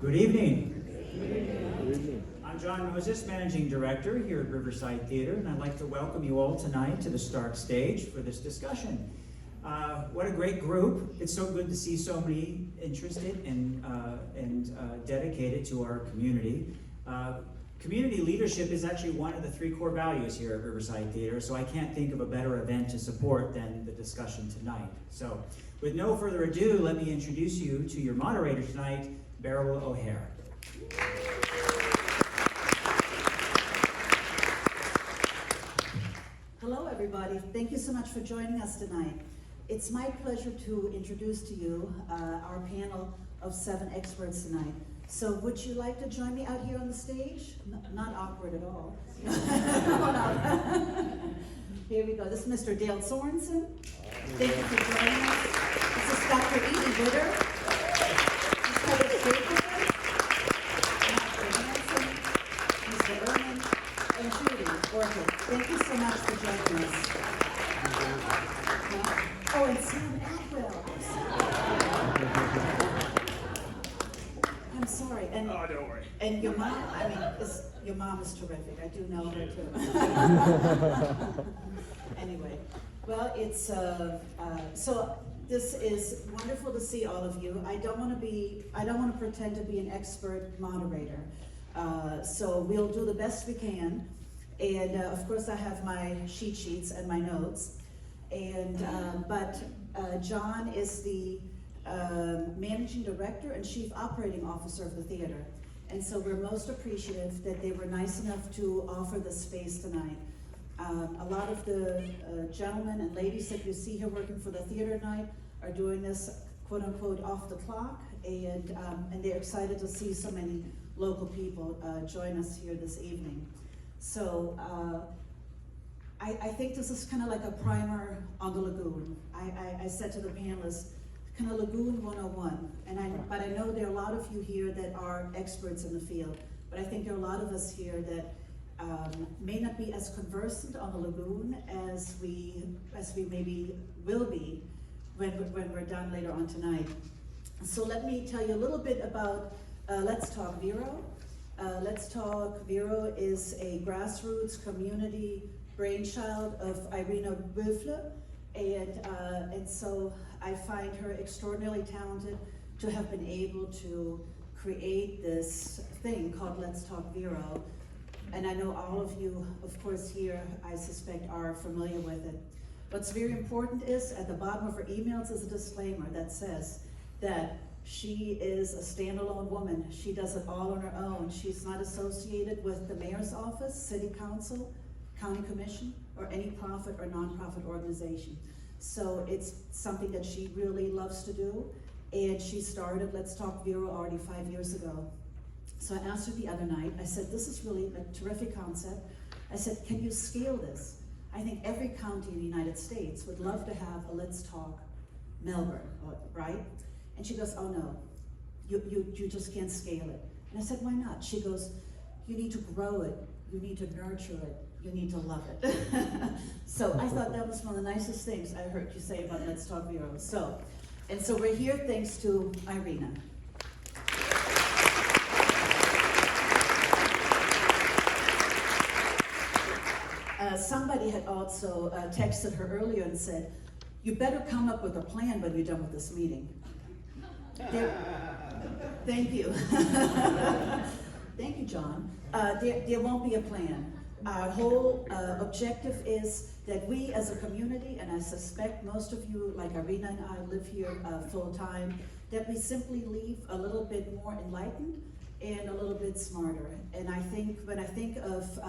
Good evening. I'm John Moses, Managing Director here at Riverside Theater, and I'd like to welcome you all tonight to the Stark stage for this discussion. What a great group. It's so good to see so many interested and dedicated to our community. Community leadership is actually one of the 3 core values here at Riverside Theater, so I can't think of a better event to support than the discussion tonight. So, with no further ado, let me introduce you to your moderator tonight, Beryl O'Hare. Hello, everybody. Thank you so much for joining us tonight. It's my pleasure to introduce to you our panel of 7 experts tonight. So would you like to join me out here on the stage? Not awkward at all. Here we go. This is Mr. Dale Sorensen. Thank you for joining us. This is Dr. Edie Witter. Mr. Erman, and Judy Orchid. Thank you so much for joining us. Oh, and Sam Atwell. I'm sorry. And, oh, don't worry. And your mom, your mom is terrific. I do know her too. Anyway, well, it's, so this is wonderful to see all of you. I don't want to pretend to be an expert moderator. So we'll do the best we can. And of course I have my cheat sheets and my notes. And, but John is the Managing Director and Chief Operating Officer of the theater. And so we're most appreciative that they were nice enough to offer this space tonight. A lot of the gentlemen and ladies that you see here working for the theater tonight are doing this quote unquote off the clock, and they're excited to see so many local people join us here this evening. So I think this is kind of like a primer on the Lagoon. I said to the panelists, kind of Lagoon 101, but I know there are a lot of you here that are experts in the field, but I think there are a lot of us here that may not be as conversant on the Lagoon as we maybe will be when we're done later on tonight. So let me tell you a little bit about Let's Talk Vero. Let's Talk Vero is a grassroots community brainchild of Irina Wölfle, and so I find her extraordinarily talented to have been able to create this thing called Let's Talk Vero. And I know all of you, of course, here, I suspect, are familiar with it. What's very important is, at the bottom of her emails is a disclaimer that says that she is a standalone woman. She does it all on her own. She's not associated with the mayor's office, city council, county commission, or any profit or nonprofit organization. So it's something that she really loves to do. And she started Let's Talk Vero already 5 years ago. So I asked her the other night, I said, this is really a terrific concept. I said, can you scale this? I think every county in the United States would love to have a Let's Talk Melbourne, right? And she goes, oh no, you just can't scale it. And I said, why not? She goes, you need to grow it, you need to nurture it, you need to love it. So I thought that was one of the nicest things I heard you say about Let's Talk Vero. So we're here thanks to Irina. Somebody had also texted her earlier and said, you better come up with a plan when you're done with this meeting. Thank you. Thank you, John. There won't be a plan. Our whole objective is that we as a community, and I suspect most of you, like Irina and I, live here full time, that we simply leave a little bit more enlightened and a little bit smarter. And I think, when I think of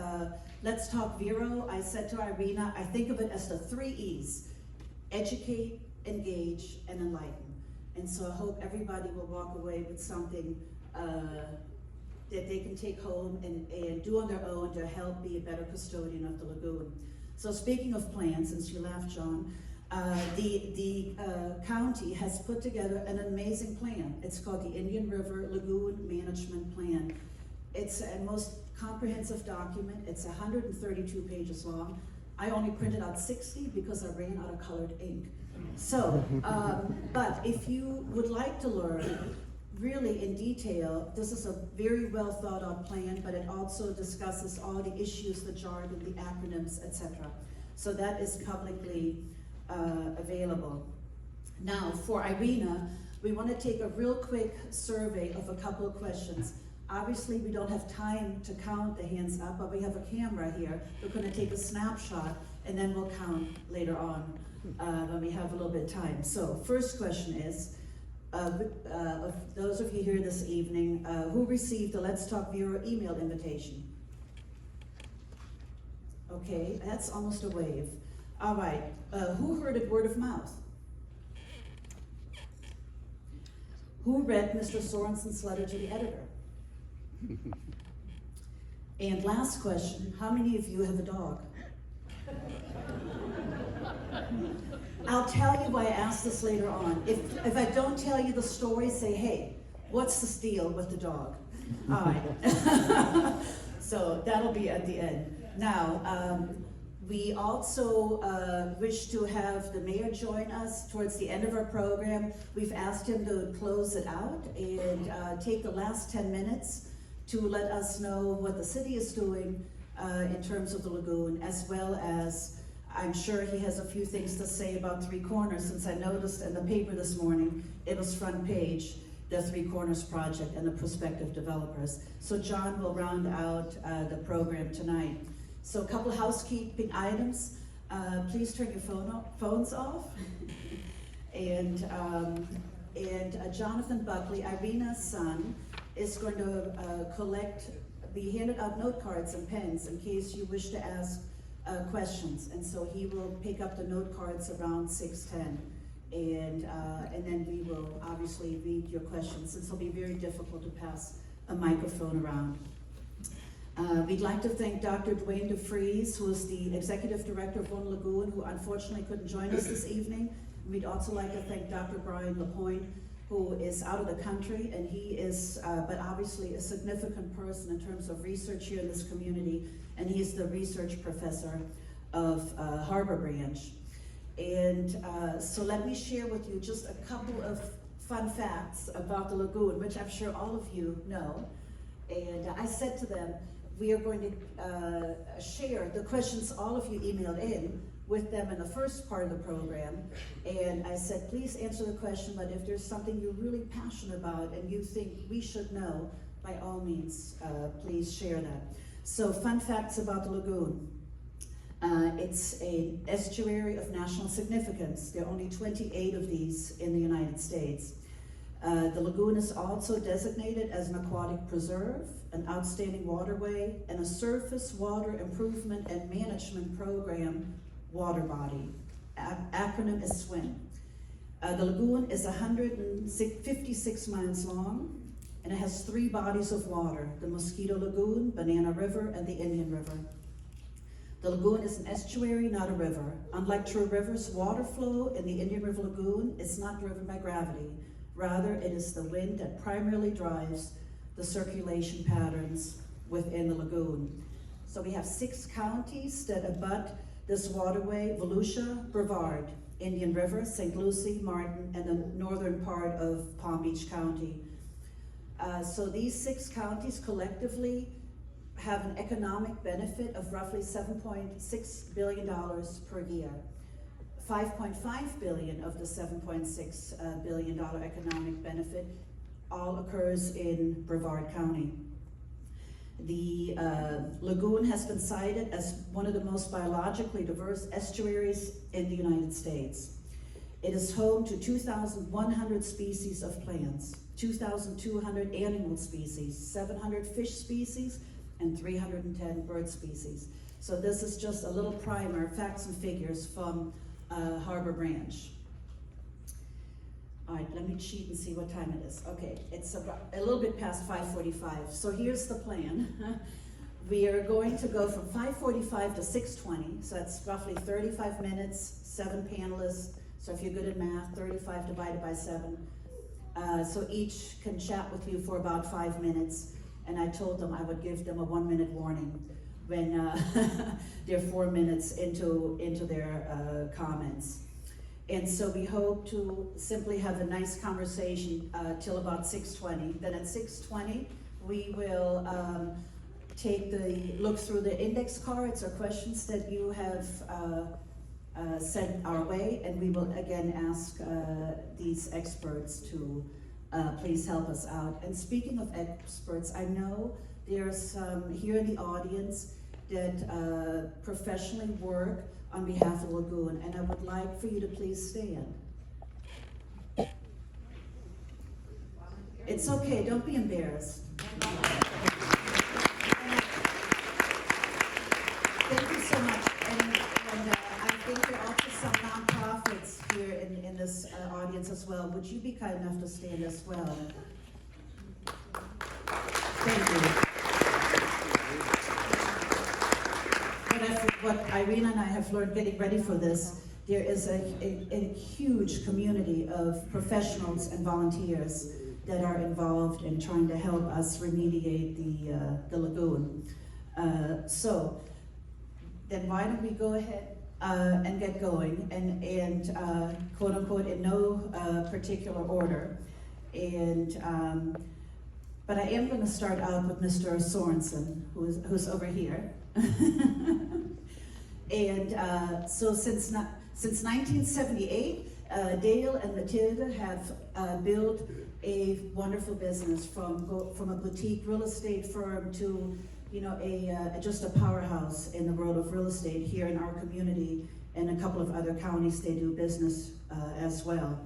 Let's Talk Vero, I said to Irina, I think of it as the 3 E's: educate, engage, and enlighten. And so I hope everybody will walk away with something that they can take home and do on their own to help be a better custodian of the Lagoon. So speaking of plans, since you laughed, John, the county has put together an amazing plan. It's called the Indian River Lagoon Management Plan. It's a most comprehensive document. It's 132 pages long. I only printed out 60 because I ran out of colored ink. So, but if you would like to learn really in detail. This is a very well thought out plan, but it also discusses all the issues, the jargon, the acronyms, etc. So that is publicly available. Now, for Irina, we want to take a real quick survey of a couple of questions. Obviously, we don't have time to count the hands up, but we have a camera here. We're going to take a snapshot, and then we'll count later on when we have a little bit of time. So, first question is, of those of you here this evening, who received the Let's Talk viewer email invitation? Okay, that's almost a wave. All right, who heard it word of mouth? Who read Mr. Sorensen's letter to the editor? And last question, how many of you have a dog? I'll tell you why I asked this later on. If I don't tell you the story, say, hey, what's this deal with the dog? All right. So that'll be at the end. Now, we also wish to have the mayor join us towards the end of our program. We've asked him to close it out and take the last 10 minutes to let us know what the city is doing in terms of the lagoon, as well as I'm sure he has a few things to say about Three Corners, since I noticed in the paper this morning, it was front page, the Three Corners project and the prospective developers. So John will round out the program tonight. So a couple housekeeping items. Please turn your phones off. and Jonathan Buckley, Irina's son, is going to be handed out note cards and pens in case you wish to ask questions. And so he will pick up the note cards around 6:10. And then we will obviously read your questions, since it'll be very difficult to pass a microphone around. We'd like to thank Dr. Dwayne DeFries, who is the Executive Director of One Lagoon, who unfortunately couldn't join us this evening. We'd also like to thank Dr. Brian LaPointe, who is out of the country, and he is, but obviously a significant person in terms of research here in this community, and he's the research professor of Harbor Branch. And so let me share with you just a couple of fun facts about the lagoon, which I'm sure all of you know. And I said to them, we are going to share the questions all of you emailed in with them in the first part of the program. And I said, please answer the question, but if there's something you're really passionate about and you think we should know, by all means, please share that. So fun facts about the lagoon. It's an estuary of national significance. There are only 28 of these in the United States. The lagoon is also designated as an aquatic preserve, an outstanding waterway, and a surface water improvement and management program water body. Acronym is SWIM. The lagoon is 156 miles long, and it has 3 bodies of water: the Mosquito Lagoon, Banana River, and the Indian River. The lagoon is an estuary, not a river. Unlike true rivers, water flow in the Indian River Lagoon is not driven by gravity. Rather, it is the wind that primarily drives the circulation patterns within the lagoon. So we have 6 counties that abut this waterway: Volusia, Brevard, Indian River, St. Lucie, Martin, and the northern part of Palm Beach County. So these 6 counties collectively have an economic benefit of roughly $7.6 billion per year. $5.5 billion of the $7.6 billion economic benefit all occurs in Brevard County. The lagoon has been cited as one of the most biologically diverse estuaries in the United States. It is home to 2,100 species of plants, 2,200 animal species, 700 fish species, and 310 bird species. So this is just a little primer, facts and figures from Harbor Branch. All right, let me cheat and see what time it is. Okay, it's about a little bit past 5:45. So here's the plan. We are going to go from 5:45 to 6:20. So that's roughly 35 minutes, 7 panelists. So if you're good at math, 35 divided by 7. So each can chat with you for about 5 minutes. And I told them I would give them a 1-minute warning when they're 4 minutes into their comments. And so we hope to simply have a nice conversation till about 6:20. Then at 6:20, we will look through the index cards or questions that you have sent our way, and we will again ask these experts to please help us out. And speaking of experts, I know there's some here in the audience that professionally work on behalf of Lagoon, and I would like for you to please stand. It's okay, don't be embarrassed. Thank you so much. And I think there are also some nonprofits here in this audience as well. Would you be kind enough to stand as well? Thank you. What Irina and I have learned getting ready for this, there is a huge community of professionals and volunteers that are involved in trying to help us remediate the lagoon. So then why don't we go ahead and get going and quote unquote in no particular order. And but I am going to start out with Mr. Sorensen, who's over here. And so since 1978, Dale and Matilda have built a wonderful business from a boutique real estate firm to, you know, just a powerhouse in the world of real estate here in our community and a couple of other counties they do business as well.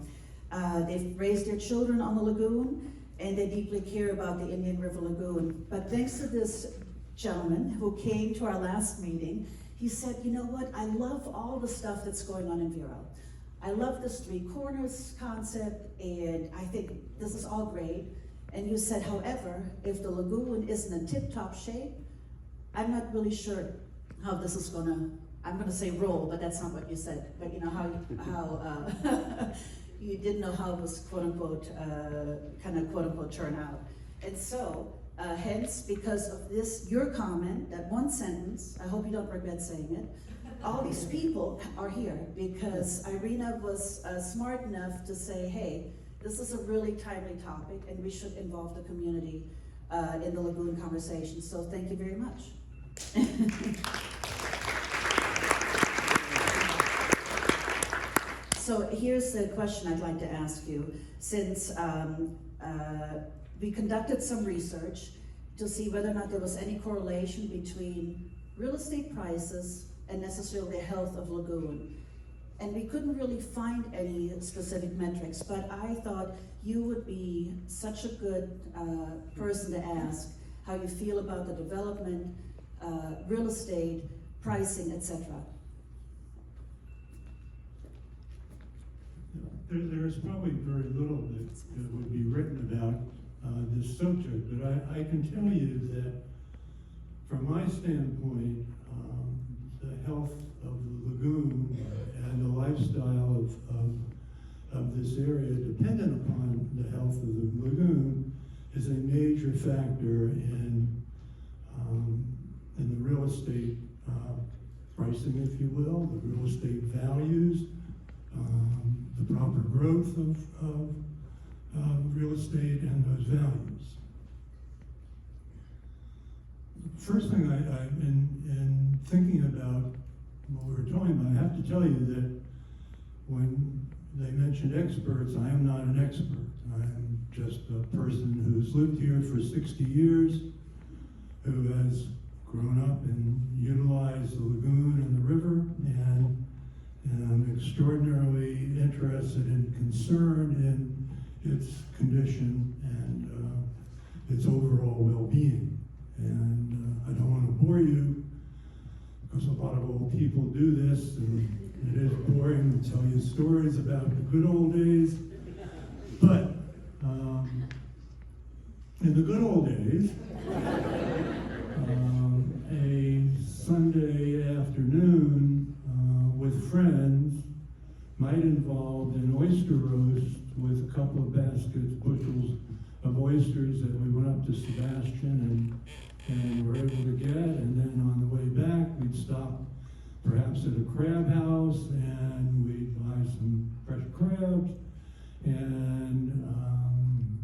They've raised their children on the lagoon, and they deeply care about the Indian River Lagoon. But thanks to this gentleman who came to our last meeting, he said, you know what, I love all the stuff that's going on in Vero. I love this three corners concept, and I think this is all great. And you said, however, if the lagoon isn't in tip-top shape, I'm not really sure how this is gonna, I'm gonna say roll, but that's not what you said. But you know how you didn't know how it was quote unquote, kind of quote unquote turn out. And so, hence, because of this, your comment, that one sentence, I hope you don't regret saying it, all these people are here because Irina was smart enough to say, hey, this is a really timely topic and we should involve the community in the lagoon conversation. So thank you very much. So here's the question I'd like to ask you. Since we conducted some research to see whether or not there was any correlation between real estate prices and necessarily the health of Lagoon. And we couldn't really find any specific metrics, but I thought you would be such a good person to ask how you feel about the development, real estate, pricing, etc. There's probably very little that would be written about this subject, but I can tell you that from my standpoint, the health of the lagoon and the lifestyle of this area dependent upon the health of the lagoon is a major factor in the real estate pricing, if you will, the real estate values, the proper growth of real estate and those values. First thing in thinking about what we were talking about, I have to tell you that when they mentioned experts, I am not an expert. I am just a person who's lived here for 60 years, who has grown up and utilized the lagoon and the river, and I'm extraordinarily interested and concerned in its condition and its overall well-being. And I don't want to bore you, because a lot of old people do this, and it is boring to tell you stories about the good old days. But in the good old days, a Sunday afternoon with friends might involve an oyster roast with a couple of baskets, bushels of oysters that we went up to Sebastian and were able to get, and then on the way back we'd stop perhaps at a crab house, and we'd buy some fresh crabs, and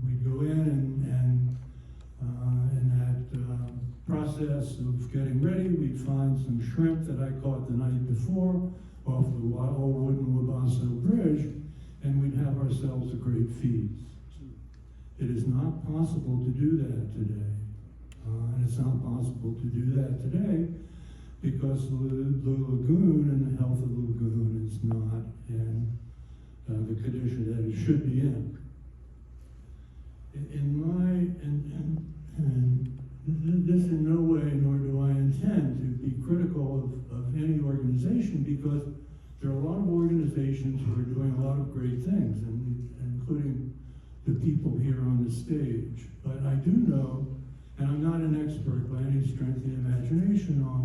we'd go in in that process of getting ready, we'd find some shrimp that I caught the night before off the old wooden Wabasso Bridge, and we'd have ourselves a great feast. It is not possible to do that today. And it's not possible to do that today because the lagoon and the health of the lagoon is not in the condition that it should be in. This in no way, nor do I intend to be critical of any organization, because there are a lot of organizations who are doing a lot of great things, and including the people here on the stage. But I do know, and I'm not an expert by any strength of the imagination on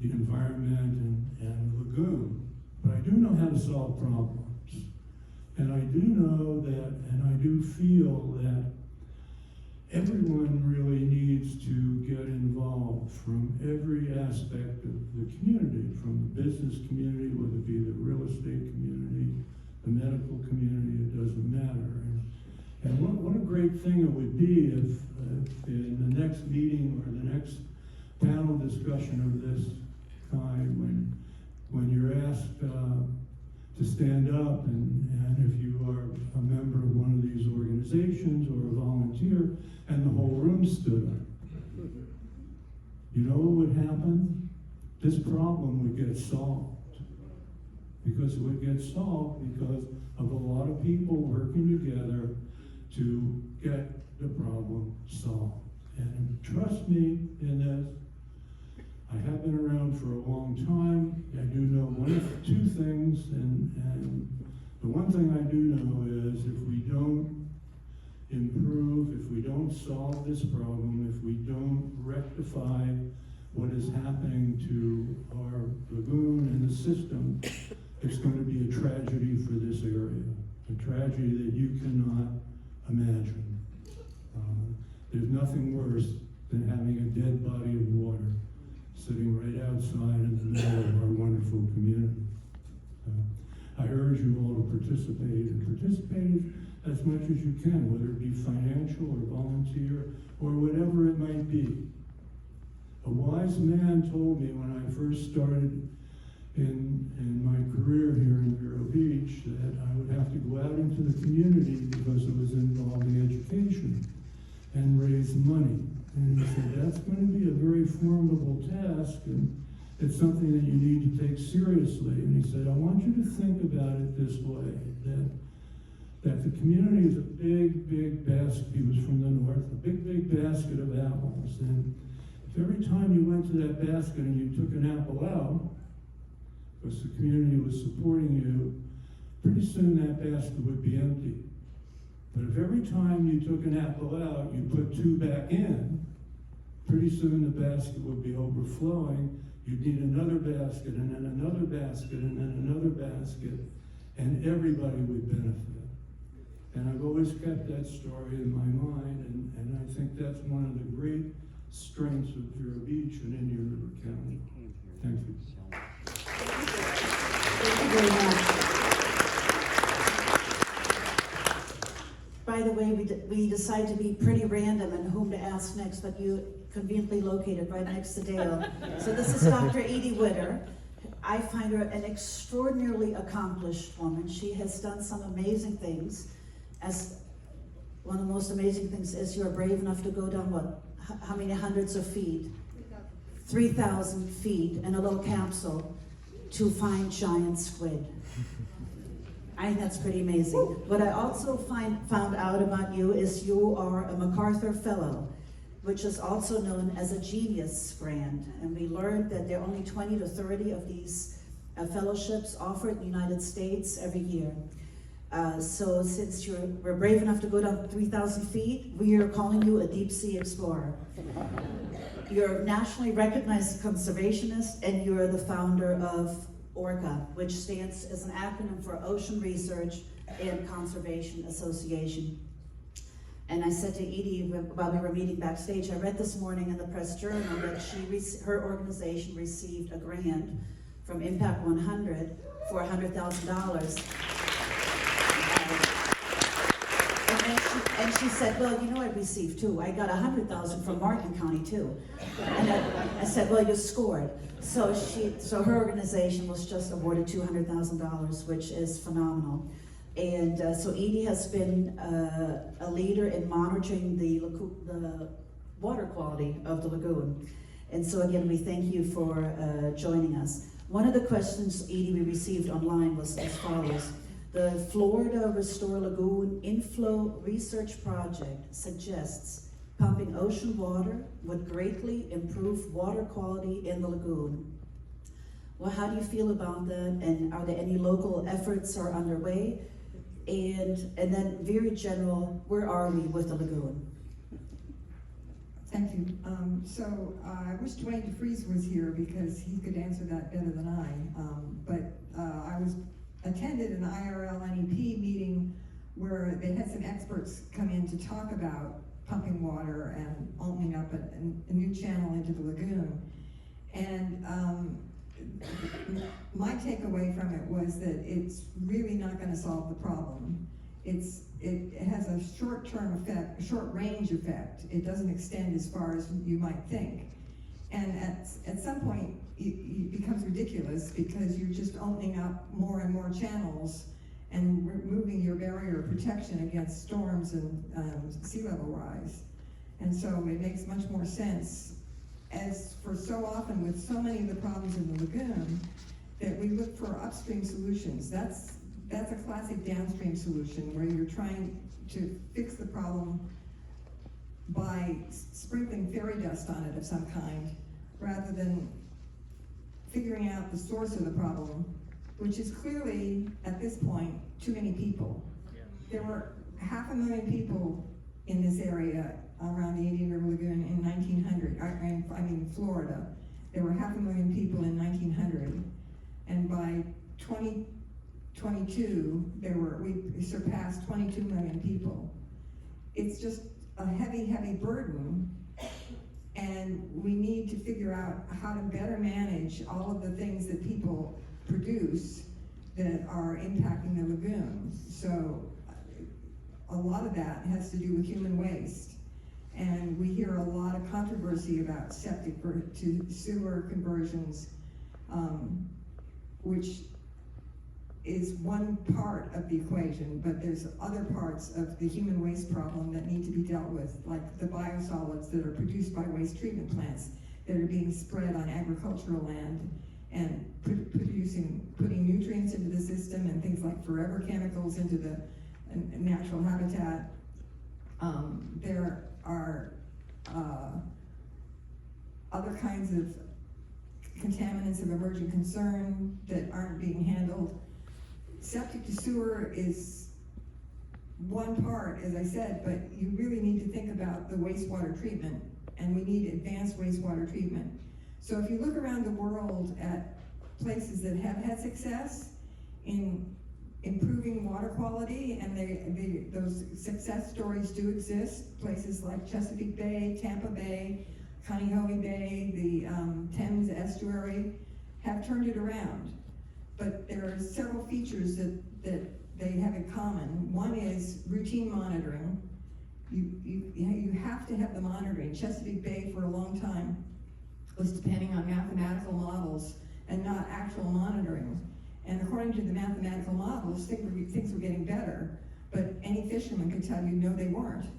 the environment and lagoon, but I do know how to solve problems. And I do know that, and I do feel that everyone really needs to get involved from every aspect of the community, from the business community, whether it be the real estate community, the medical community, it doesn't matter. And what a great thing it would be if in the next meeting or the next panel discussion of this kind, when you're asked to stand up, and if you are a member of one of these organizations or a volunteer, and the whole room stood up. You know what would happen? This problem would get solved. Because it would get solved because of a lot of people working together to get the problem solved. And trust me in this, I have been around for a long time. I do know two things, and the one thing I do know is if we don't improve, if we don't solve this problem, if we don't rectify what is happening to our lagoon and the system, it's going to be a tragedy for this area, a tragedy that you cannot imagine. There's nothing worse than having a dead body of water sitting right outside in the middle of our wonderful community. I urge you all to participate, and participate as much as you can, whether it be financial or volunteer or whatever it might be. A wise man told me when I first started in my career here in Vero Beach that I would have to go out into the community because it was involving education and raise money. And he said, that's going to be a very formidable task, and it's something that you need to take seriously. And he said, I want you to think about it this way, that the community is a big, big basket. He was from the north, a big, big basket of apples. And if every time you went to that basket and you took an apple out, because the community was supporting you, pretty soon that basket would be empty. But if every time you took an apple out, you put two back in, pretty soon the basket would be overflowing. You'd need another basket, and then another basket, and then another basket, and everybody would benefit. And I've always kept that story in my mind, and I think that's one of the great strengths of Vero Beach and Indian River County. Thank you. Thank you very much. By the way, we decided to be pretty random in whom to ask next, but you conveniently located right next to Dale. So this is Dr. Edie Witter. I find her an extraordinarily accomplished woman. She has done some amazing things. As one of the most amazing things is you're brave enough to go down what? How many hundreds of feet? 3,000 feet in a little capsule to find giant squid. I think that's pretty amazing. What I also found out about you is you are a MacArthur Fellow, which is also known as a Genius Grant. And we learned that there are only 20 to 30 of these fellowships offered in the United States every year. So since we're brave enough to go down 3,000 feet, we are calling you a deep sea explorer. You're a nationally recognized conservationist, and you're the founder of ORCA, which stands as an acronym for Ocean Research and Conservation Association. And I said to Edie while we were meeting backstage, I read this morning in the Press Journal that her organization received a grant from Impact 100 for $100,000. And she said, well, you know, I received too. I got $100,000 from Martin County too. And I said, well, you scored. So her organization was just awarded $200,000, which is phenomenal. And so Edie has been a leader in monitoring the water quality of the lagoon. And so again, we thank you for joining us. One of the questions, Edie, we received online was as follows. The Florida Restore Lagoon Inflow Research Project suggests pumping ocean water would greatly improve water quality in the lagoon. Well, how do you feel about that? And are there any local efforts are underway? And then very general, where are we with the lagoon? Thank you. I wish Dwayne DeFries was here because he could answer that better than I attended an IRL NEP meeting where they had some experts come in to talk about pumping water and opening up a new channel into the lagoon. And my takeaway from it was that it's really not going to solve the problem. It has a short-term effect, a short-range effect. It doesn't extend as far as you might think. And at some point, it becomes ridiculous because you're just opening up more and more channels and removing your barrier of protection against storms and sea level rise. And so it makes much more sense, as for so often with so many of the problems in the lagoon, that we look for upstream solutions. That's a classic downstream solution where you're trying to fix the problem by sprinkling fairy dust on it of some kind, rather than figuring out the source of the problem, which is clearly, at this point, too many people. Yeah. There were 500,000 people in this area around the Indian River Lagoon in 1900, I mean Florida. There were 500,000 people in 1900, and by 2022, we surpassed 22 million people. It's just a heavy, heavy burden, and we need to figure out how to better manage all of the things that people produce that are impacting the lagoon. So a lot of that has to do with human waste. And we hear a lot of controversy about septic to sewer conversions, which is one part of the equation, but there's other parts of the human waste problem that need to be dealt with, like the biosolids that are produced by waste treatment plants that are being spread on agricultural land and putting nutrients into the system and things like forever chemicals into the natural habitat. There are other kinds of contaminants of emerging concern that aren't being handled. Septic to sewer is one part, as I said, but you really need to think about the wastewater treatment, and we need advanced wastewater treatment. So if you look around the world at places that have had success in improving water quality, and those success stories do exist, places like Chesapeake Bay, Tampa Bay, Kaneohe Bay, the Thames estuary have turned it around. But there are several features that they have in common. One is routine monitoring. You have to have the monitoring. Chesapeake Bay for a long time was depending on mathematical models and not actual monitoring. And according to the mathematical models, things were getting better, but any fisherman could tell you, no, they weren't.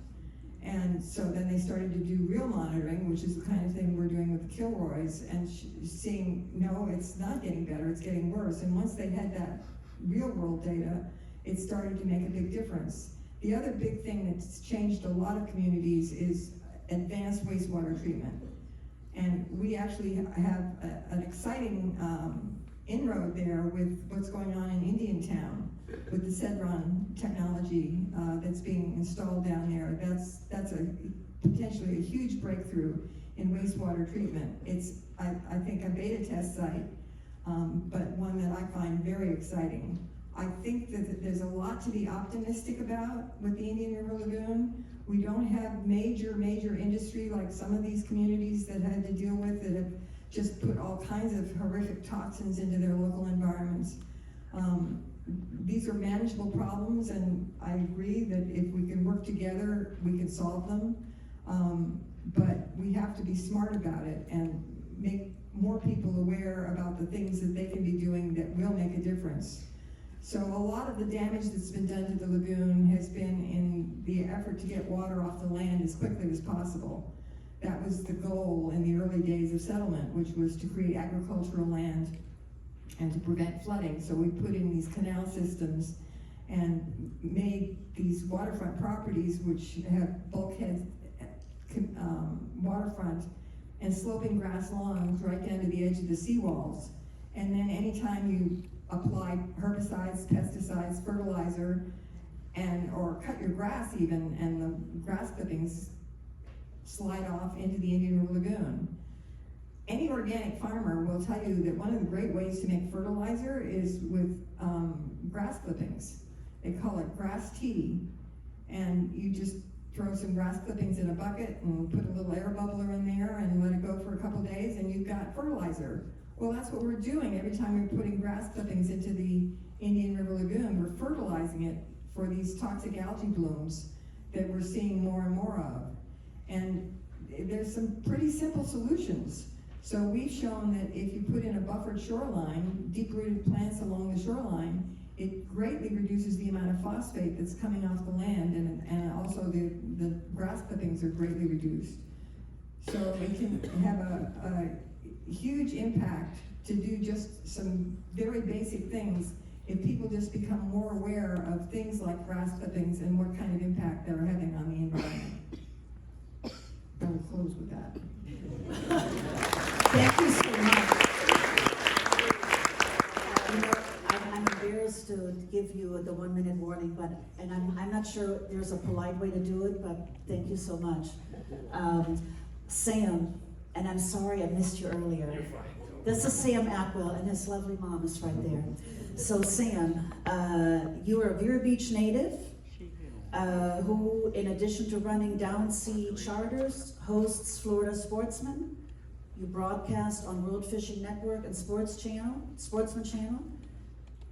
And so then they started to do real monitoring, which is the kind of thing we're doing with the Kilroys, and seeing, no, it's not getting better, it's getting worse. And once they had that real world data, it started to make a big difference. The other big thing that's changed a lot of communities is advanced wastewater treatment. And we actually have an exciting inroad there with what's going on in Indiantown with the Cedron technology that's being installed down there. That's potentially a huge breakthrough in wastewater treatment. It's, I think, a beta test site, but one that I find very exciting. I think that there's a lot to be optimistic about with the Indian River Lagoon. We don't have major industry like some of these communities that had to deal with that have just put all kinds of horrific toxins into their local environments. These are manageable problems, and I agree that if we can work together, we can solve them. But we have to be smart about it and make more people aware about the things that they can be doing that will make a difference. So a lot of the damage that's been done to the lagoon has been in the effort to get water off the land as quickly as possible. That was the goal in the early days of settlement, which was to create agricultural land and to prevent flooding. So we put in these canal systems and made these waterfront properties which have bulkheads, waterfront, and sloping grass lawns right down to the edge of the seawalls. And then anytime you apply herbicides, pesticides, fertilizer, or cut your grass even, and the grass clippings slide off into the Indian River Lagoon. Any organic farmer will tell you that one of the great ways to make fertilizer is with grass clippings. They call it grass tea, and you just throw some grass clippings in a bucket and put a little air bubbler in there and let it go for a couple days, and you've got fertilizer. Well, that's what we're doing every time we're putting grass clippings into the Indian River Lagoon. We're fertilizing it for these toxic algae blooms that we're seeing more and more of. And there's some pretty simple solutions. So we've shown that if you put in a buffered shoreline, deep-rooted plants along the shoreline, it greatly reduces the amount of phosphate that's coming off the land, and also the grass clippings are greatly reduced. So it can have a huge impact to do just some very basic things if people just become more aware of things like grass clippings and what kind of impact they're having on the environment. I will close with that. Thank you so much. You know, I'm embarrassed to give you the 1 minute warning, and I'm not sure there's a polite way to do it, but thank you so much. Sam, and I'm sorry I missed you earlier. You're fine. This is Sam Atwell, and his lovely mom is right there. So Sam, you are a Vero Beach native, who, in addition to running Downsea Charters, hosts Florida Sportsman. You broadcast on World Fishing Network and Sportsman Channel,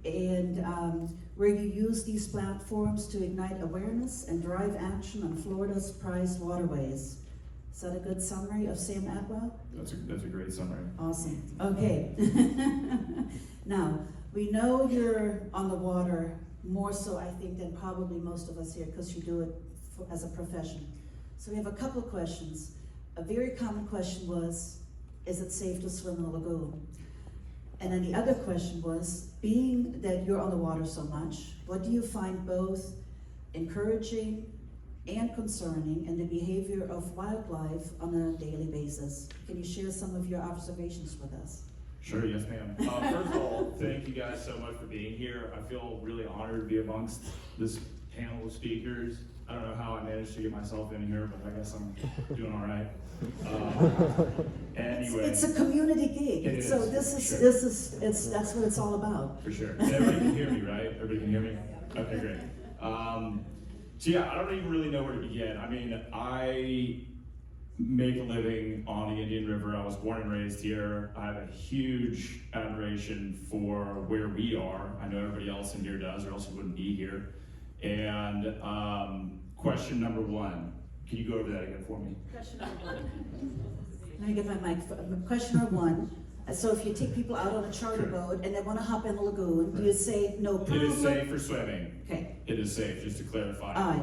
and where you use these platforms to ignite awareness and drive action on Florida's prized waterways. Is that a good summary of Sam Atwell? That's a great summary. Awesome. Okay. Now, we know you're on the water more so, I think, than probably most of us here, because you do it as a profession. So we have a couple of questions. A very common question was, is it safe to swim in the lagoon? And then the other question was, being that you're on the water so much, what do you find both encouraging and concerning in the behavior of wildlife on a daily basis? Can you share some of your observations with us? Sure, yes ma'am. First of all, thank you guys so much for being here. I feel really honored to be amongst this panel of speakers. I don't know how I managed to get myself in here, but I guess I'm doing all right. Anyway. It's a community gig. It So is, that's what it's all about. For sure. And everybody can hear me, right? Everybody can hear me? Okay, great. So yeah, I don't even really know where to begin. I mean, I make a living on the Indian River. I was born and raised here. I have a huge admiration for where we are. I know everybody else in here does, or else we wouldn't be here. And question number one, can you go over that again for me? Question number one. Let me get my mic. Question number one. So if you take people out on a charter boat and they want to hop in the lagoon, do you say no problem? It is safe for swimming. Okay. It is safe, just to clarify. Aye.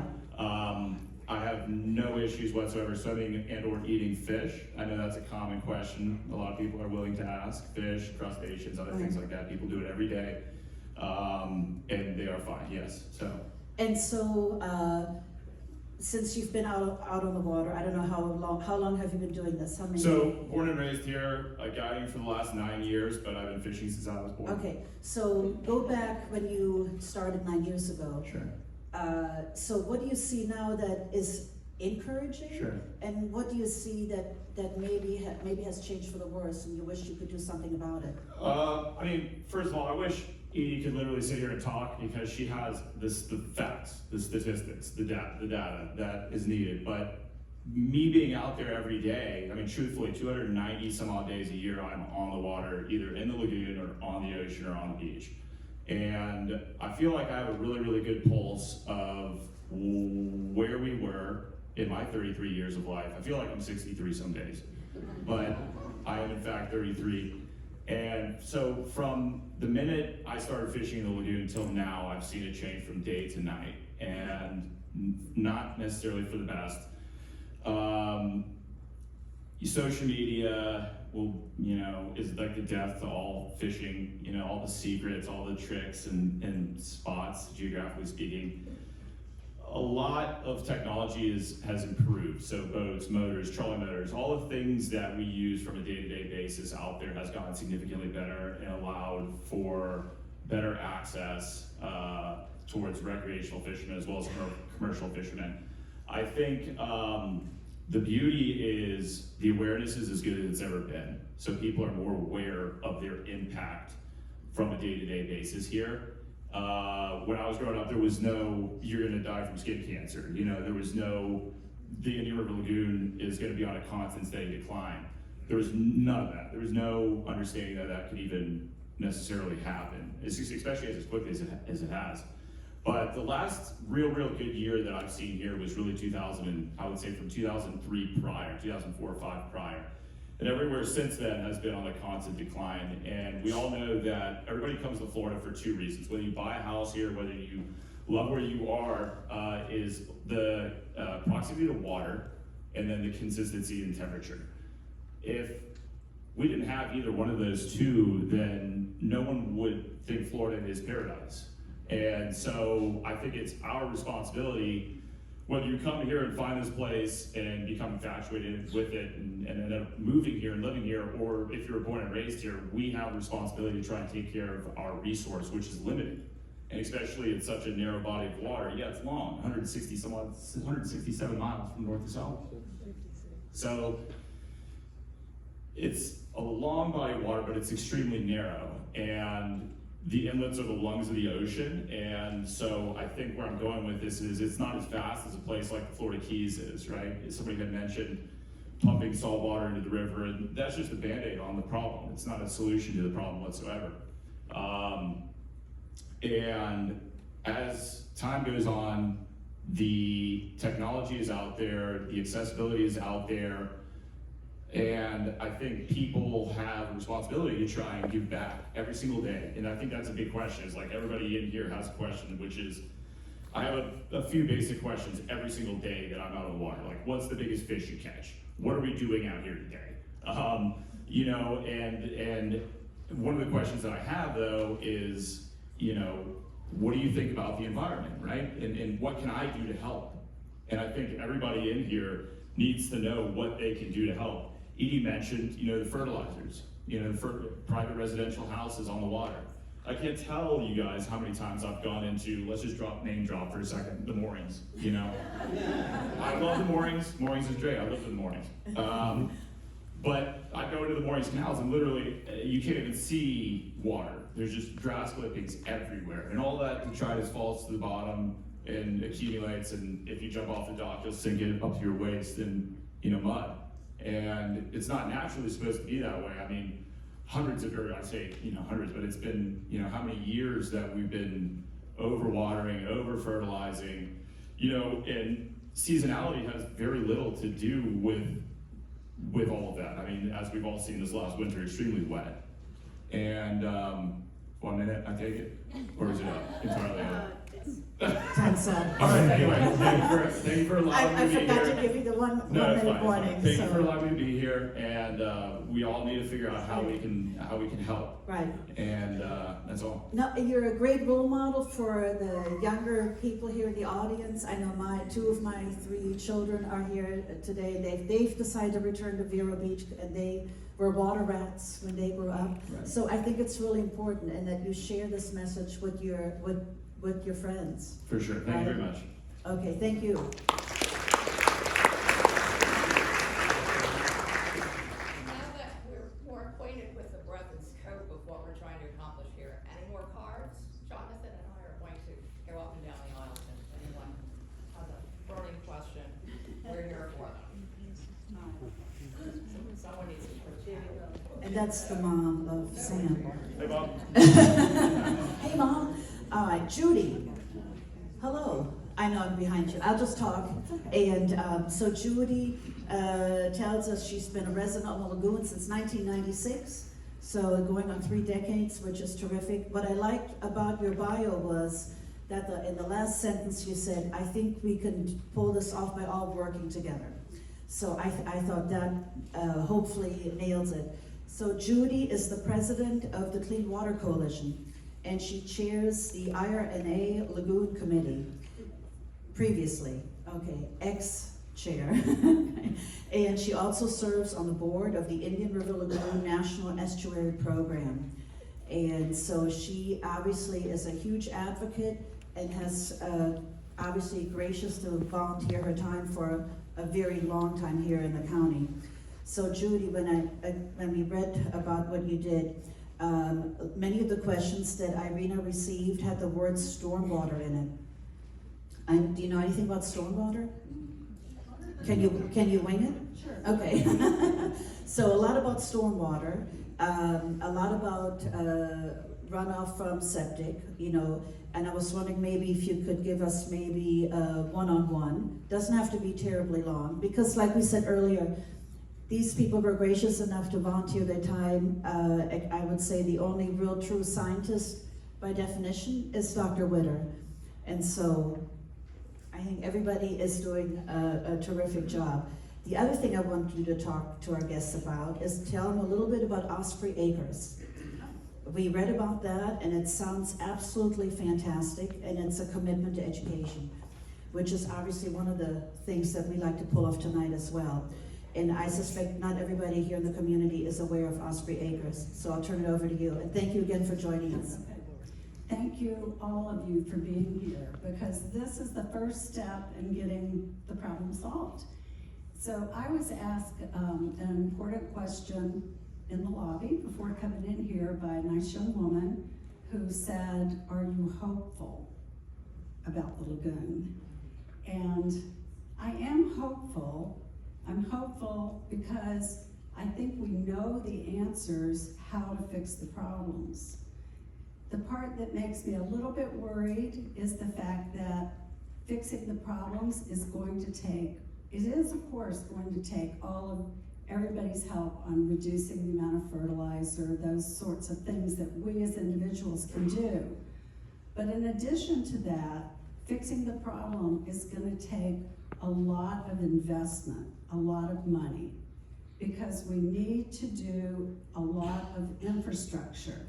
I have no issues whatsoever swimming and or eating fish. I know that's a common question. A lot of people are willing to ask. Fish, crustaceans, other things like that. People do it every day. And they are fine, yes. And so, since you've been out on the water, I don't know how long have you been doing this? How many? So, born and raised here, guiding for the last 9 years, but I've been fishing since I was born. Okay, so go back when you started 9 years ago. Sure. So what do you see now that is encouraging? Sure. And what do you see that maybe has changed for the worse and you wish you could do something about it? I mean, first of all, I wish Edie could literally sit here and talk because she has the facts, the statistics, the data that is needed. But me being out there every day, I mean, truthfully, 290 some odd days a year, I'm on the water, either in the lagoon or on the ocean or on the beach. And I feel like I have a really, really good pulse of where we were in my 33 years of life. I feel like I'm 63 some days, but I am in fact 33. And so from the minute I started fishing in the lagoon until now, I've seen it change from day to night, and not necessarily for the best. Social media is like the death to all fishing, all the secrets, all the tricks and spots, geographically speaking. A lot of technology has improved. So boats, motors, trolling motors, all the things that we use from a day-to-day basis out there has gotten significantly better and allowed for better access towards recreational fishermen as well as commercial fishermen. I think the beauty is the awareness is as good as it's ever been. So people are more aware of their impact from a day-to-day basis here. When I was growing up, there was no, you're gonna die from skin cancer. There was no, the Indian River Lagoon is gonna be on a constant steady decline. There was none of that. There was no understanding that could even necessarily happen, especially as quickly as it has. But the last real good year that I've seen here was really 2000, I would say from 2003 prior, 2004 or 5 prior. And everywhere since then has been on a constant decline. And we all know that everybody comes to Florida for 2 reasons. Whether you buy a house here, whether you love where you are, is the proximity to water and then the consistency in temperature. If we didn't have either one of those 2, then no one would think Florida is paradise. And so I think it's our responsibility, whether you come here and find this place and become infatuated with it and end up moving here and living here, or if you're born and raised here, we have a responsibility to try and take care of our resource, which is limited. And especially in such a narrow body of water. Yeah, it's long, 167 miles from north to south. So it's a long body of water, but it's extremely narrow. And the inlets are the lungs of the ocean, and so I think where I'm going with this is it's not as vast as a place like the Florida Keys is, right? Somebody had mentioned pumping salt water into the river, and that's just a Band-Aid on the problem. It's not a solution to the problem whatsoever. And as time goes on, the technology is out there, the accessibility is out there, and I think people have a responsibility to try and give back every single day. And I think that's a big question. It's like everybody in here has a question, which is, I have a few basic questions every single day that I'm out on the water. Like, what's the biggest fish you catch? What are we doing out here today? And one of the questions that I have though is, what do you think about the environment, right? And what can I do to help? And I think everybody in here needs to know what they can do to help. Edie mentioned, the fertilizers, the private residential houses on the water. I can't tell you guys how many times I've gone into, let's just name drop for a second, the moorings, I love the moorings. Moorings is great, I live in the moorings. But I go into the moorings canals and literally, you can't even see water. There's just grass clippings everywhere. And all that detritus falls to the bottom and accumulates, and if you jump off the dock, you'll sink it up to your waist in, mud. And it's not naturally supposed to be that way. I mean, hundreds, but it's been, how many years that we've been overwatering, over-fertilizing, and seasonality has very little to do with all of that. I mean, as we've all seen this last winter, extremely wet. And 1 minute, I take it? Or is it entirely up? 10 cents. All right, anyway, thank you for allowing I me to be here. forgot to give you the one No, it's minute fine, warning. it's fine. Thank so. you for allowing me to be here, and we all need to figure out how we can help. Right. And that's all. No, you're a great role model for the younger people here in the audience. I know two of my 3 children are here today. They've decided to return to Vero Beach, and they were water rats when they grew up. Right. So I think it's really important, and that you share this message with your friends. For sure. Thank you very much. Okay, thank you. Now that we're more acquainted with the breadth and scope of what we're trying to accomplish here, any more cards? down the aisles, and if anyone has a burning question, we're here for them. Someone needs to. And that's the mom of Sam. Hey, Bob. Hey, Mom. All right, Judy. Hello. I know I'm behind you. I'll just talk. And so Judy tells us she's been a resident of the Lagoon since 1996. So going on 3 decades, which is terrific. What I liked about your bio was that in the last sentence you said, I think we can pull this off by all working together. So I thought that hopefully nails it. So Judy is the president of the Clean Water Coalition, and she chairs the IRNA Lagoon Committee. Previously, okay, ex-chair. And she also serves on the board of the Indian River Lagoon National Estuary Program. And so she obviously is a huge advocate and has obviously gracious to volunteer her time for a very long time here in the county. So Judy, when we read about what you did, many of the questions that Irina received had the word stormwater in it. Do you know anything about stormwater? Can you wing it? Sure. Okay. So a lot about stormwater, a lot about runoff from septic, you know, and I was wondering maybe if you could give us maybe one-on-one. Doesn't have to be terribly long, because like we said earlier, these people were gracious enough to volunteer their time. I would say the only real true scientist by definition is Dr. Witter. And so I think everybody is doing a terrific job. The other thing I want you to talk to our guests about is tell them a little bit about Osprey Acres. We read about that and it sounds absolutely fantastic, and it's a commitment to education, which is obviously one of the things that we like to pull off tonight as well. And I suspect not everybody here in the community is aware of Osprey Acres, so I'll turn it over to you. And thank you again for joining us. Thank you, all of you, for being here, because this is the first step in getting the problem solved. So I was asked an important question in the lobby before coming in here by a nice young woman who said, are you hopeful about the lagoon? And I am hopeful. I'm hopeful because I think we know the answers how to fix the problems. The part that makes me a little bit worried is the fact that fixing the problems is going to take, it is of course going to take all of everybody's help on reducing the amount of fertilizer, those sorts of things that we as individuals can do. But in addition to that, fixing the problem is going to take a lot of investment, a lot of money, because we need to do a lot of infrastructure.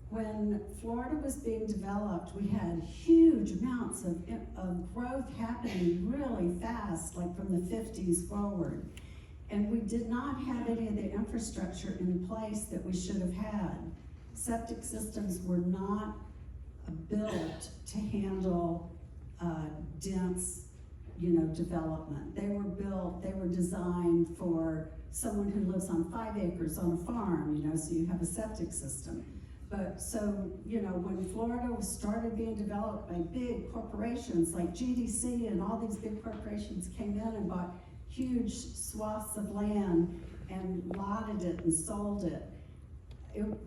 When Florida was being developed, we had huge amounts of growth happening really fast, like from the 50s forward. And we did not have any of the infrastructure in place that we should have had. Septic systems were not built to handle dense, development. They were designed for someone who lives on 5 acres on a farm, so you have a septic system. But so, when Florida started being developed by big corporations like GDC and all these big corporations came in and bought huge swaths of land and lotted it and sold it,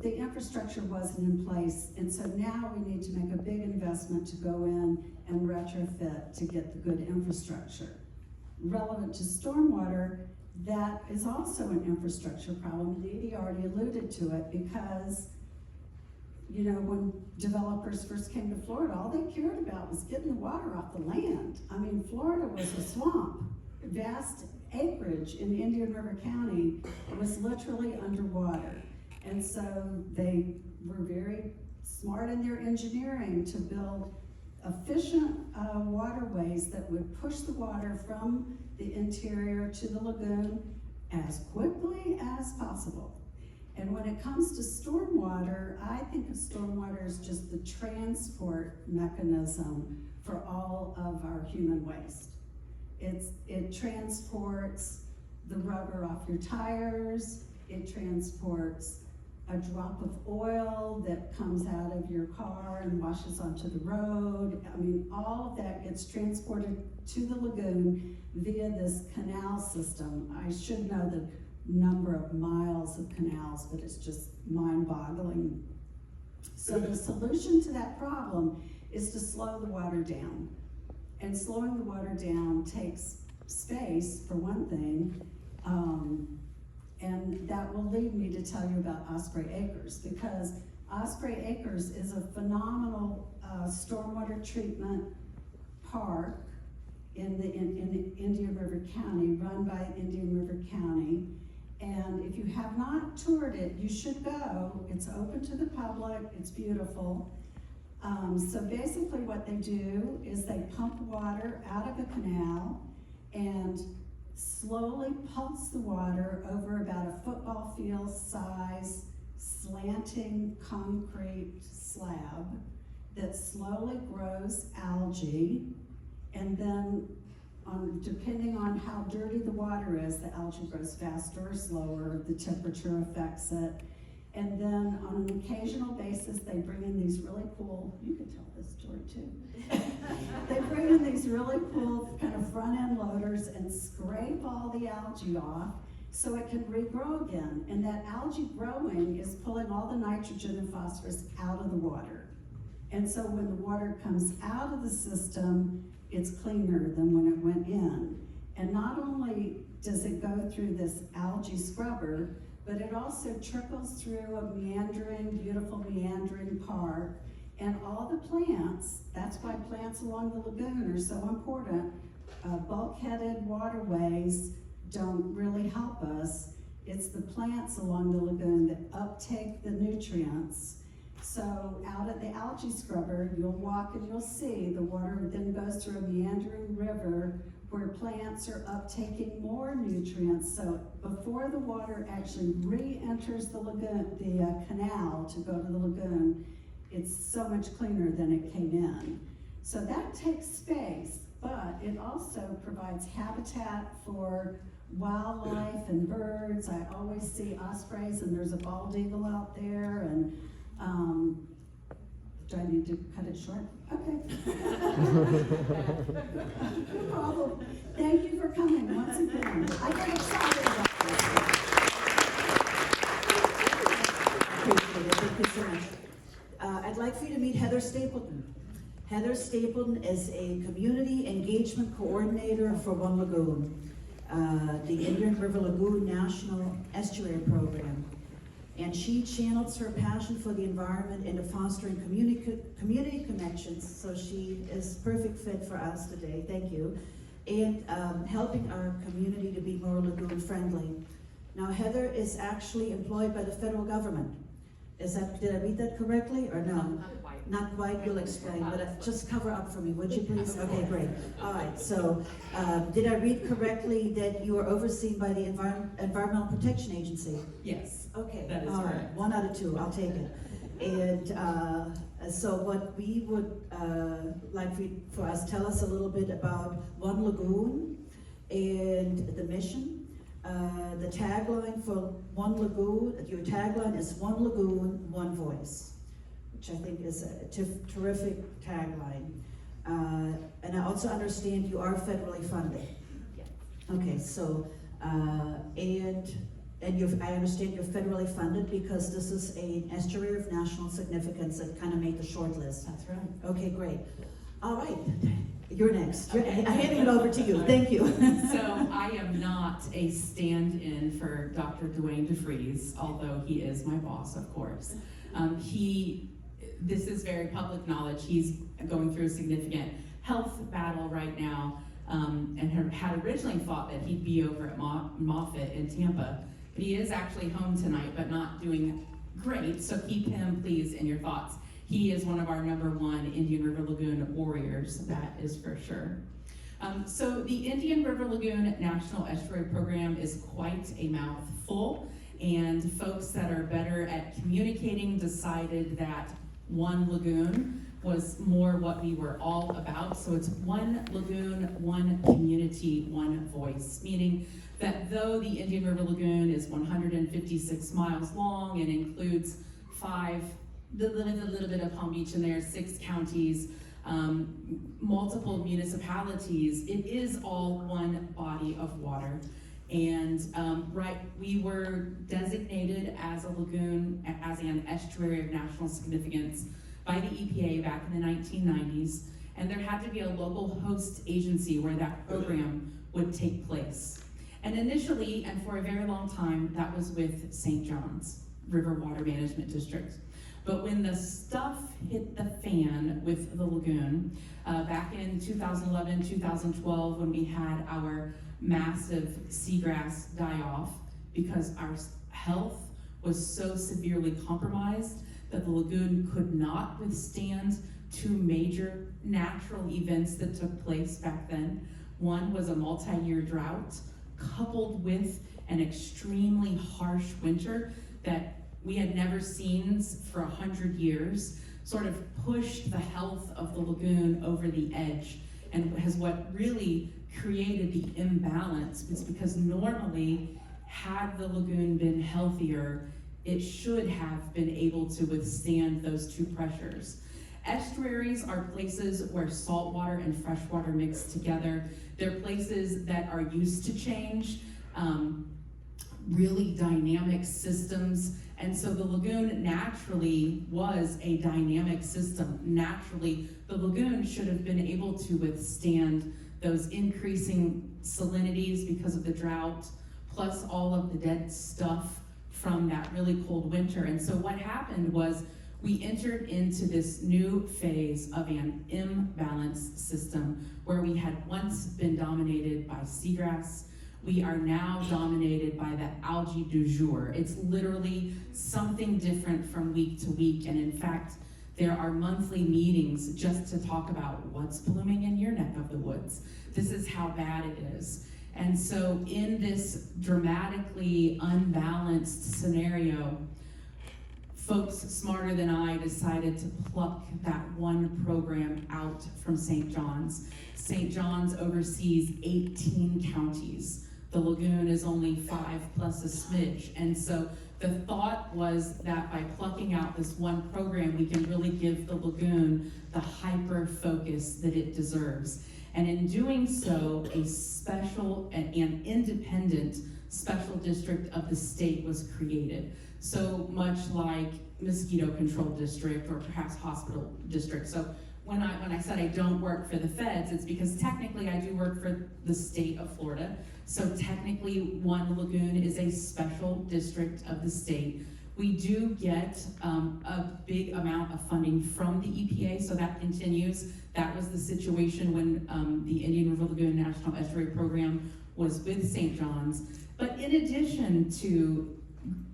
the infrastructure wasn't in place. And so now we need to make a big investment to go in and retrofit to get the good infrastructure. Relevant to stormwater, that is also an infrastructure problem. Dee already alluded to it, because when developers first came to Florida, all they cared about was getting the water off the land. I mean, Florida was a swamp. Vast acreage in Indian River County was literally underwater. And so they were very smart in their engineering to build efficient waterways that would push the water from the interior to the lagoon as quickly as possible. And when it comes to stormwater, I think of stormwater as just the transport mechanism for all of our human waste. It transports the rubber off your tires, it transports a drop of oil that comes out of your car and washes onto the road. I mean, all of that gets transported to the lagoon via this canal system. I should know the number of miles of canals, but it's just mind-boggling. So the solution to that problem is to slow the water down. And slowing the water down takes space, for one thing, and that will lead me to tell you about Osprey Acres, because Osprey Acres is a phenomenal stormwater treatment park in Indian River County, run by Indian River County. And if you have not toured it, you should go. It's open to the public, it's beautiful. So basically what they do is they pump water out of a canal and slowly pulse the water over about a football field size slanting concrete slab that slowly grows algae, and then depending on how dirty the water is, the algae grows faster or slower, the temperature affects it. And then on an occasional basis, they bring in these really cool, you can tell this story too. They bring in these really cool kind of front end loaders and scrape all the algae off so it can regrow again. And that algae growing is pulling all the nitrogen and phosphorus out of the water. And so when the water comes out of the system, it's cleaner than when it went in. And not only does it go through this algae scrubber, but it also trickles through a meandering, beautiful meandering park, and all the plants, that's why plants along the lagoon are so important. Bulkheaded waterways don't really help us. It's the plants along the lagoon that uptake the nutrients. So out at the algae scrubber, you'll walk and you'll see the water then goes through a meandering river where plants are uptaking more nutrients. So before the water actually re-enters the lagoon, the canal to go to the lagoon, it's so much cleaner than it came in. So that takes space, but it also provides habitat for wildlife and birds. I always see ospreys, and there's a bald eagle out there, and do I need to cut it short? Okay. No problem. Thank you for coming once again. I get excited about this. Appreciate it, thank you so much. I'd like for you to meet Heather Stapleton. Heather Stapleton is a community engagement coordinator for One Lagoon, the Indian River Lagoon National Estuary Program. And she channels her passion for the environment into fostering community connections, so she is perfect fit for us today, thank you, and helping our community to be more lagoon friendly. Now Heather is actually employed by the federal government. Did I read that correctly or no? Not quite. Not quite, you'll explain, but just cover up for me, would you please? Okay, great. All right, so did I read correctly that you are overseen by the Environmental Protection Agency? Yes. Okay, That is all right, correct. 1 out of 2, I'll take it. And so what we would like for us, tell us a little bit about One Lagoon and the mission. The tagline for One Lagoon, your tagline is One Lagoon, One Voice, which I think is a terrific tagline. And I also understand you are federally funded. Yeah. Okay, so, I understand you're federally funded because this is an estuary of national significance that kind of made the short list. That's right. Okay, great. All right, you're next. I'm handing it over to you. Thank you. So I am not a stand-in for Dr. Dwayne DeFries, although he is my boss, of course. This is very public knowledge. He's going through a significant health battle right now, and had originally thought that he'd be over at Moffett in Tampa. But he is actually home tonight, but not doing great, so keep him, please, in your thoughts. He is one of our #1 Indian River Lagoon warriors, that is for sure. So the Indian River Lagoon National Estuary Program is quite a mouthful, and folks that are better at communicating decided that one lagoon was more what we were all about. So it's one lagoon, one community, one voice, meaning that though the Indian River Lagoon is 156 miles long and includes a little bit of Palm Beach in there, 6 counties, multiple municipalities, it is all one body of water. And we were designated as a lagoon, as an estuary of national significance by the EPA back in the 1990s, and there had to be a local host agency where that program would take place. And initially, and for a very long time, that was with St. John's River Water Management District. But when the stuff hit the fan with the lagoon, back in 2011, 2012, when we had our massive seagrass die off because our health was so severely compromised that the lagoon could not withstand 2 major natural events that took place back then. One was a multi-year drought coupled with an extremely harsh winter that we had never seen for 100 years, sort of pushed the health of the lagoon over the edge, and has what really created the imbalance. It's because normally, had the lagoon been healthier, it should have been able to withstand those 2 pressures. Estuaries are places where salt water and fresh water mix together. They're places that are used to change, really dynamic systems. And so the lagoon naturally was a dynamic system. Naturally, the lagoon should have been able to withstand those increasing salinities because of the drought, plus all of the dead stuff from that really cold winter. And so what happened was we entered into this new phase of an imbalanced system where we had once been dominated by seagrass. We are now dominated by the algae du jour. It's literally something different from week to week. And in fact, there are monthly meetings just to talk about what's blooming in your neck of the woods. This is how bad it is. And so in this dramatically unbalanced scenario, folks smarter than I decided to pluck that one program out from St. John's. St. John's oversees 18 counties. The lagoon is only 5 plus a smidge. And so the thought was that by plucking out this one program, we can really give the lagoon the hyper focus that it deserves. And in doing so, a special and independent special district of the state was created. So much like mosquito control district or perhaps hospital district. So when I said I don't work for the feds, it's because technically I do work for the state of Florida. So technically one lagoon is a special district of the state. We do get a big amount of funding from the EPA, so that continues. That was the situation when the Indian River Lagoon National Estuary Program was with St. John's. But in addition to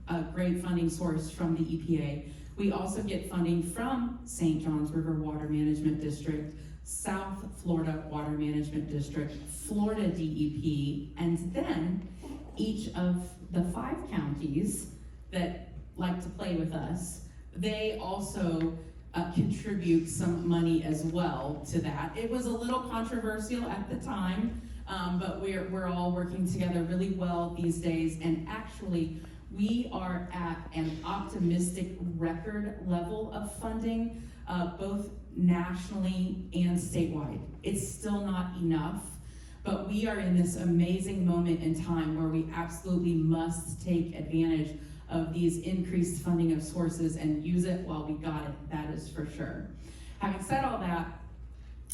a great funding source from the EPA, we also get funding from St. John's River Water Management District, South Florida Water Management District, Florida DEP, and then each of the 5 counties that like to play with us, they also contribute some money as well to that. It was a little controversial at the time, but we're all working together really well these days, and actually we are at an optimistic record level of funding, both nationally and statewide. It's still not enough, but we are in this amazing moment in time where we absolutely must take advantage of these increased funding of sources and use it while we got it, that is for sure. Having said all that,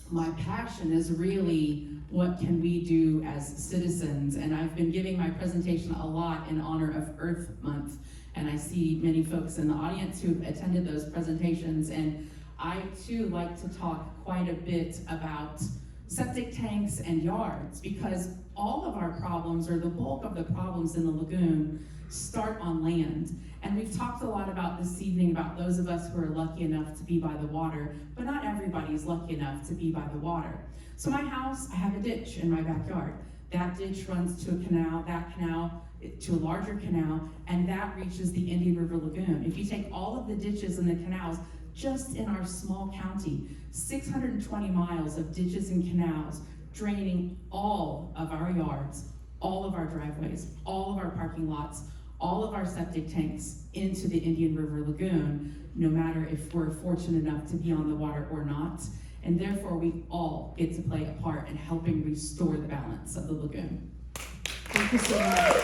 my passion is really what can we do as citizens, and I've been giving my presentation a lot in honor of Earth Month, and I see many folks in the audience who've attended those presentations, and I too like to talk quite a bit about septic tanks and yards, because all of our problems, or the bulk of the problems in the lagoon, start on land. And we've talked a lot about this evening about those of us who are lucky enough to be by the water, but not everybody is lucky enough to be by the water. So my house, I have a ditch in my backyard. That ditch runs to a canal, that canal to a larger canal, and that reaches the Indian River Lagoon. If you take all of the ditches and the canals just in our small county, 620 miles of ditches and canals draining all of our yards, all of our driveways, all of our parking lots, all of our septic tanks into the Indian River Lagoon, no matter if we're fortunate enough to be on the water or not. And therefore, we all get to play a part in helping restore the balance of the lagoon. Thank you so much.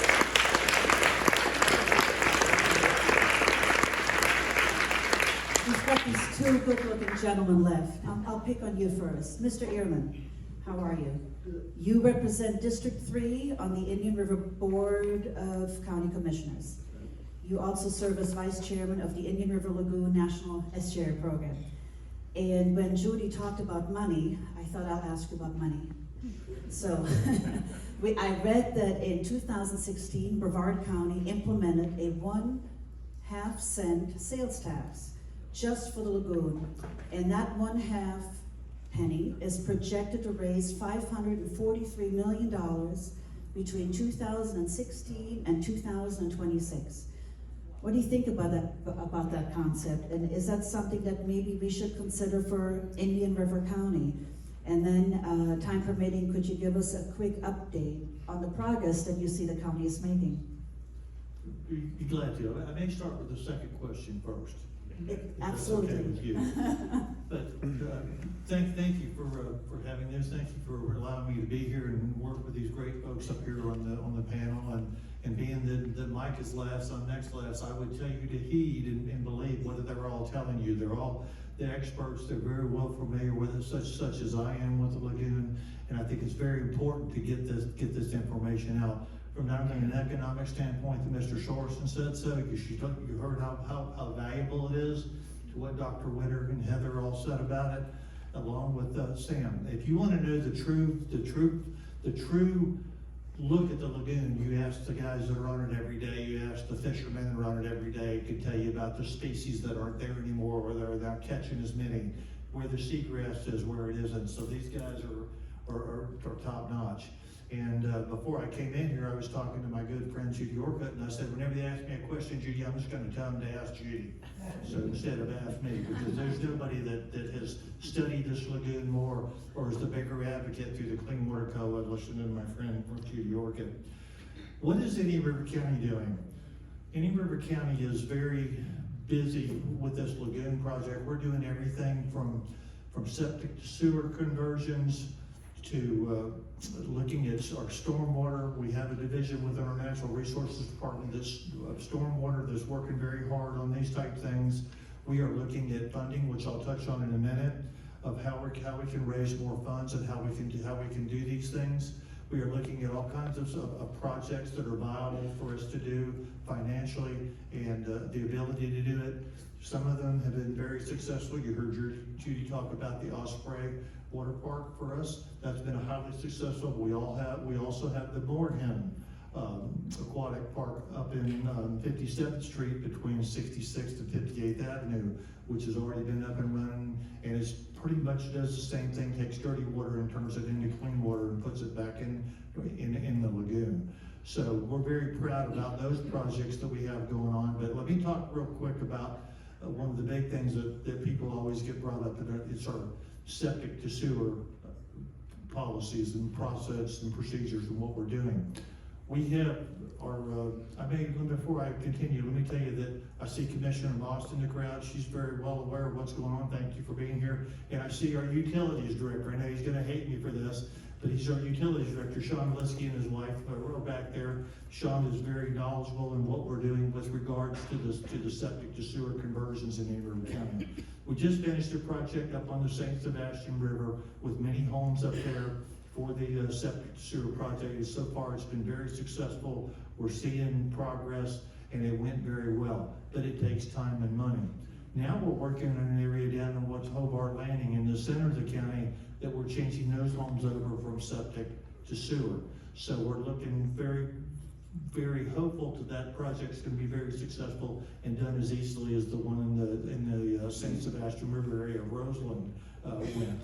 We've got these two good-looking gentlemen left. I'll pick on you first. Mr. Ehrman, how are you? You represent District 3 on the Indian River Board of County Commissioners. You also serve as Vice Chairman of the Indian River Lagoon National Estuary Program. And when Judy talked about money, I thought I'll ask you about money. So, I read that in 2016, Brevard County implemented a 1/2 cent sales tax just for the lagoon. And that 1/2 penny is projected to raise $543 million between 2016 and 2026. What do you think about that concept? And is that something that maybe we should consider for Indian River County? And then, time permitting, could you give us a quick update on the progress that you see the county is making? Be glad to. I may start with the second question first. If that's Absolutely. okay with you. But thank you for having this. Thank you for allowing me to be here and work with these great folks up here on the panel. And being that Mike is last, I'm next last, I would tell you to heed and believe what they're all telling you. They're all the experts. They're very well familiar with it, such as I am with the lagoon. And I think it's very important to get this information out. From not only an economic standpoint that Mr. Shorson said so, because you heard how valuable it is to what Dr. Witter and Heather all said about it, along with Sam. If you want to know the true look at the lagoon, you ask the guys that are on it every day, you ask the fishermen that are on it every day, could tell you about the species that aren't there anymore, or they're not catching as many, where the seagrass is, where it isn't. So these guys are top notch. And before I came in here, I was talking to my good friend Judy Orcutt, and I said, whenever they ask me a question, Judy, I'm just going to tell them to ask Judy. So instead of ask me, because there's nobody that has studied this lagoon more or is the bigger advocate through the Clean Water Coalition than my friend Judy Orcutt. What is Indian River County doing? Indian River County is very busy with this lagoon project. We're doing everything from septic to sewer conversions to looking at our stormwater. We have a division within our Natural Resources Department that's stormwater that's working very hard on these type things. We are looking at funding, which I'll touch on in a minute, of how we can raise more funds and how we can do these things. We are looking at all kinds of projects that are viable for us to do financially and the ability to do it. Some of them have been very successful. You heard Judy talk about the Osprey Water Park for us. That's been a highly successful. We also have the Moorhen Aquatic Park up in 57th Street between 66th and 58th Avenue, which has already been up and running, and it's pretty much does the same thing, takes dirty water and turns it into clean water and puts it back in the lagoon. So we're very proud about those projects that we have going on. But let me talk real quick about one of the big things that people always get brought up, and it's our septic to sewer policies and process and procedures and what we're doing. We have our, before I continue, let me tell you that I see Commissioner Moss in the crowd. She's very well aware of what's going on. Thank you for being here. And I see our utilities director. I know he's gonna hate me for this, but he's our utilities director, Sean Liskey, and his wife, we're back there. Sean is very knowledgeable in what we're doing with regards to the septic to sewer conversions in Indian River County. We just finished a project up on the St. Sebastian River with many homes up there for the septic to sewer project. And so far, it's been very successful. We're seeing progress, and it went very well, but it takes time and money. Now we're working in an area down in what's Hobart Landing in the center of the county that we're changing those homes over from septic to sewer. So we're looking very, very hopeful that project's going to be very successful and done as easily as the one in the St. Sebastian River area of Roseland went.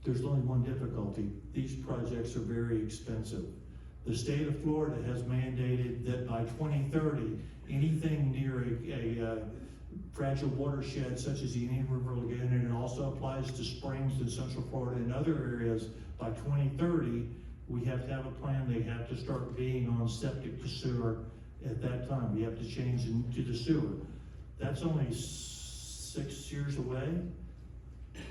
There's only one difficulty. These projects are very expensive. The state of Florida has mandated that by 2030, anything near fragile watersheds such as the Indian River Lagoon, and it also applies to springs in Central Florida and other areas. By 2030, we have to have a plan. They have to start being on septic to sewer at that time. We have to change into the sewer. That's only 6 years away.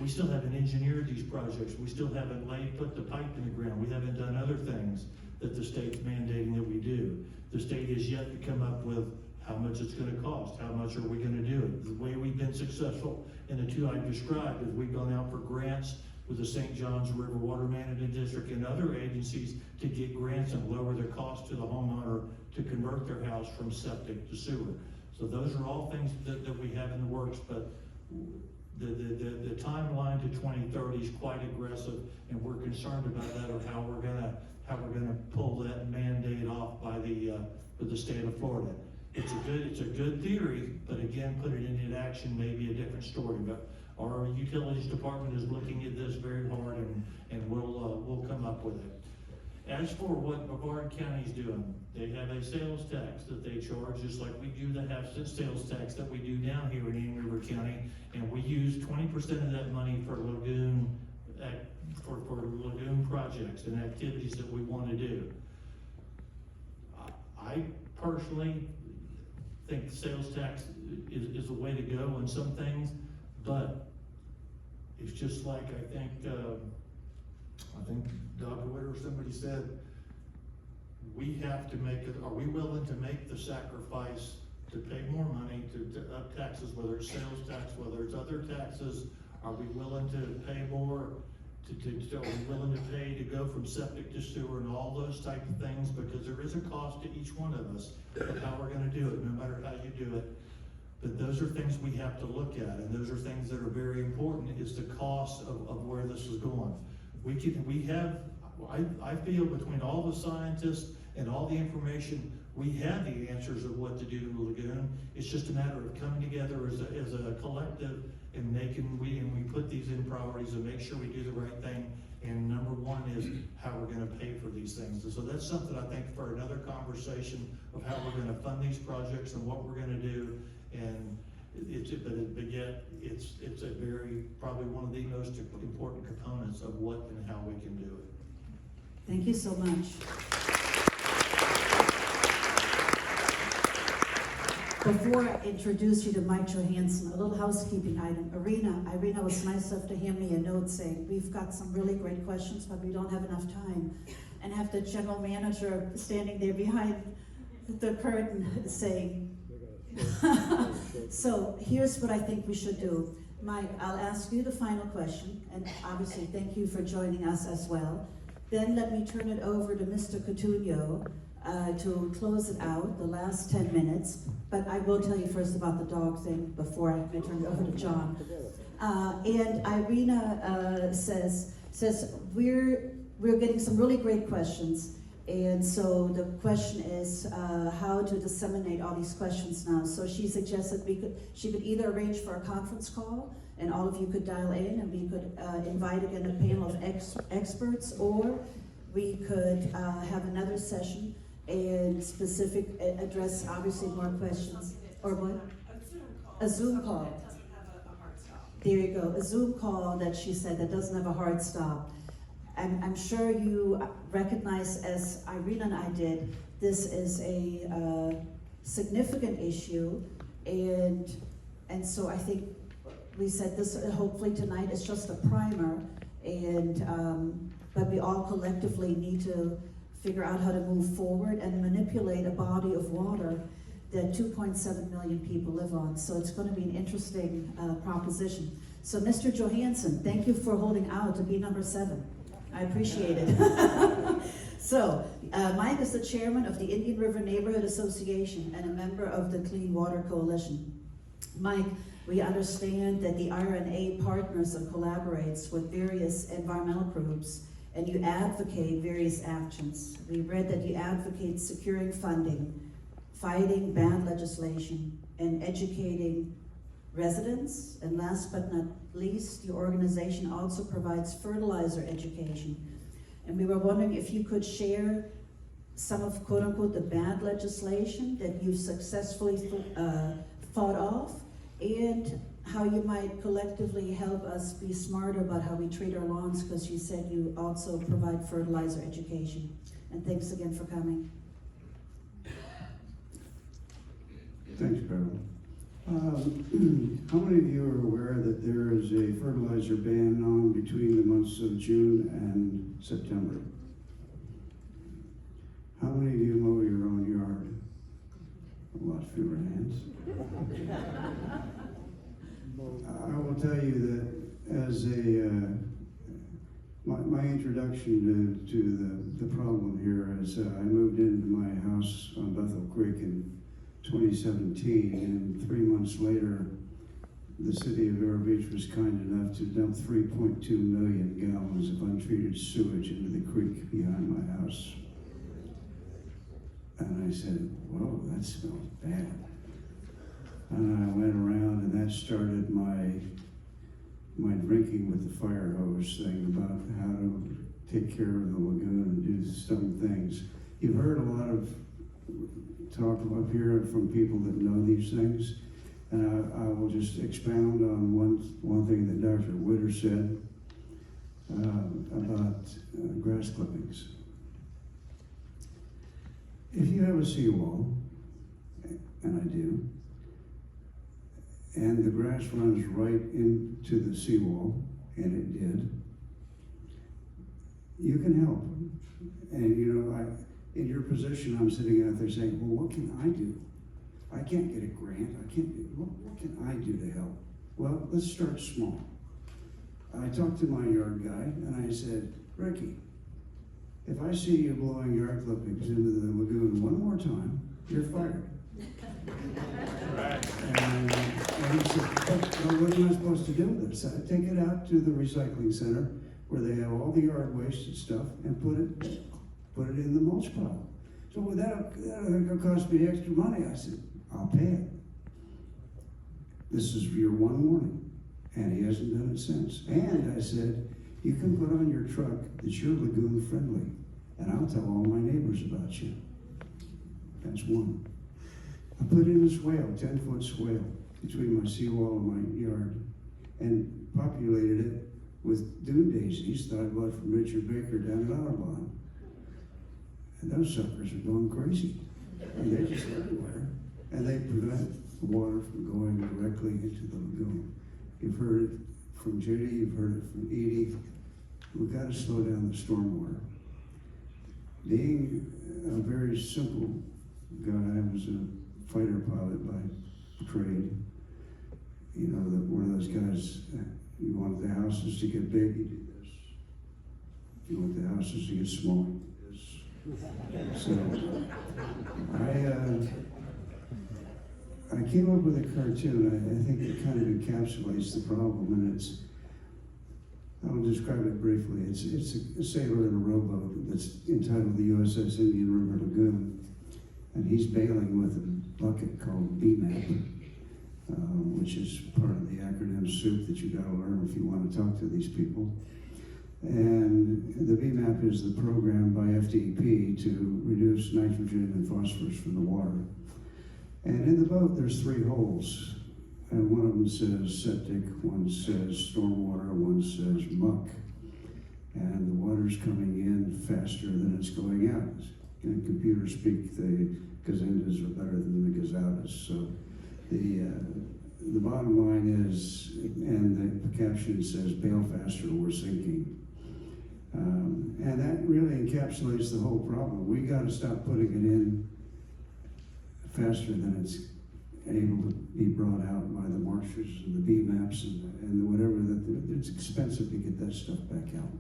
We still haven't engineered these projects. We still haven't put the pipe in the ground. We haven't done other things that the state's mandating that we do. The state has yet to come up with how much it's gonna cost, how much are we gonna do it. The way we've been successful in the two I described is we've gone out for grants with the St. Johns River Water Management District and other agencies to get grants and lower the cost to the homeowner to convert their house from septic to sewer. So those are all things that we have in the works, but the timeline to 2030 is quite aggressive, and we're concerned about that, or how we're gonna pull that mandate off by the state of Florida. It's a good theory, but again, put it into action may be a different story. But our utilities department is looking at this very hard, and we'll come up with it. As for what Brevard County's doing, they have a sales tax that they charge, just like we do the sales tax that we do down here in Indian River County, and we use 20% of that money for lagoon for lagoon projects and activities that we want to do. I personally think the sales tax is the way to go on some things, but it's just like I think Dr. Witter or somebody said, we have to make it. Are we willing to make the sacrifice to pay more money to up taxes, whether it's sales tax, whether it's other taxes? Are we willing to pay more? Are we willing to pay to go from septic to sewer and all those type of things? Because there is a cost to each one of us of how we're going to do it, no matter how you do it. But those are things we have to look at, and those are things that are very important, is the cost of where this is going. I feel between all the scientists and all the information, we have the answers of what to do to the lagoon. It's just a matter of coming together as a collective and we put these in priorities and make sure we do the right thing. And number one is how we're going to pay for these things. And so that's something I think for another conversation of how we're going to fund these projects and what we're going to do. And but yet it's a very, probably one of the most important components of what and how we can do it. Thank you so much. Before I introduce you to Mike Johansson, a little housekeeping item. Irina was nice enough to hand me a note saying, we've got some really great questions, but we don't have enough time. And have the general manager standing there behind the curtain saying, so here's what I think we should do. Mike, I'll ask you the final question, and obviously thank you for joining us as well. Then let me turn it over to Mr. Coutinho to close it out, the last 10 minutes. But I will tell you first about the dog thing before I turn it over to John. And Irina says we're getting some really great questions. And so the question is how to disseminate all these questions now. So she suggested she could either arrange for a conference call and all of you could dial in and we could invite again a panel of experts, or we could have another session and address obviously more questions. Or what? A Zoom call. That doesn't have a hard stop. There you go, a Zoom call that she said that doesn't have a hard stop. I'm sure you recognize, as Irina and I did, this is a significant issue, and so I think we said this hopefully tonight is just a primer, and but we all collectively need to figure out how to move forward and manipulate a body of water that 2.7 million people live on. So it's going to be an interesting proposition. So Mr. Johansson, thank you for holding out to be number 7. I appreciate it. So, Mike is the chairman of the Indian River Neighborhood Association and a member of the Clean Water Coalition. Mike, we understand that the RNA partners and collaborates with various environmental groups, and you advocate various actions. We read that you advocate securing funding, fighting bad legislation, and educating residents, and last but not least, your organization also provides fertilizer education. And we were wondering if you could share some of, quote unquote, the bad legislation that you've successfully fought off, and how you might collectively help us be smarter about how we treat our lawns, because you said you also provide fertilizer education. And thanks again for coming. Thanks, Carol. How many of you are aware that there is a fertilizer ban on between the months of June and September? How many of you mow your own yard? A lot fewer hands. I will tell you that as my introduction to the problem here is I moved into my house on Bethel Creek in 2017, and 3 months later, the city of Vero Beach was kind enough to dump 3.2 million gallons of untreated sewage into the creek behind my house. And I said, whoa, that smells bad. And I went around, and that started my drinking with the fire hose thing about how to take care of the lagoon and do some things. You've heard a lot of talk up here from people that know these things, and I will just expound on one thing that Dr. Witter said about grass clippings. If you have a seawall, and I do, and the grass runs right into the seawall, and it did, you can help. And you know, in your position, I'm sitting out there saying, well, what can I do? I can't get a grant. I can't do, what can I do to help? Well, let's start small. I talked to my yard guy, and I said, Ricky, if I see you blowing yard clippings into the lagoon one more time, you're fired. And he said, well, what am I supposed to do with this? I take it out to the recycling center where they have all the yard waste and stuff and put it in the mulch pile. So that'll cost me extra money. I said, I'll pay it. This is your one warning. And he hasn't done it since. And I said, you can put on your truck that you're lagoon friendly, and I'll tell all my neighbors about you. That's one. I put in a swale, 10-foot swale, between my seawall and my yard, and populated it with dune daisies that I bought from Richard Baker down at Audubon. And those suckers are going crazy. And they're just everywhere. And they prevent the water from going directly into the lagoon. You've heard it from Judy, you've heard it from Edie. We've got to slow down the stormwater. Being a very simple guy, I was a fighter pilot by trade. You know, one of those guys, you want the houses to get big, you do this. If you want the houses to get small, you do this. So, I came up with a cartoon. I think it kind of encapsulates the problem, and I'll describe it briefly. It's a sailor in a rowboat that's entitled the USS Indian River Lagoon, and he's bailing with a bucket called BMAP, which is part of the acronym soup that you gotta learn if you want to talk to these people. And the BMAP is the program by FDP to reduce nitrogen and phosphorus from the water. And in the boat, there's 3 holes. And one of them says septic, one says stormwater, one says muck. And the water's coming in faster than it's going out. In computer speak, the gazindas are better than the gazadas. So the bottom line is, and the caption says, bail faster, we're sinking. And that really encapsulates the whole problem. We gotta stop putting it in faster than it's able to be brought out by the marshes and the BMAPs and whatever. It's expensive to get that stuff back out.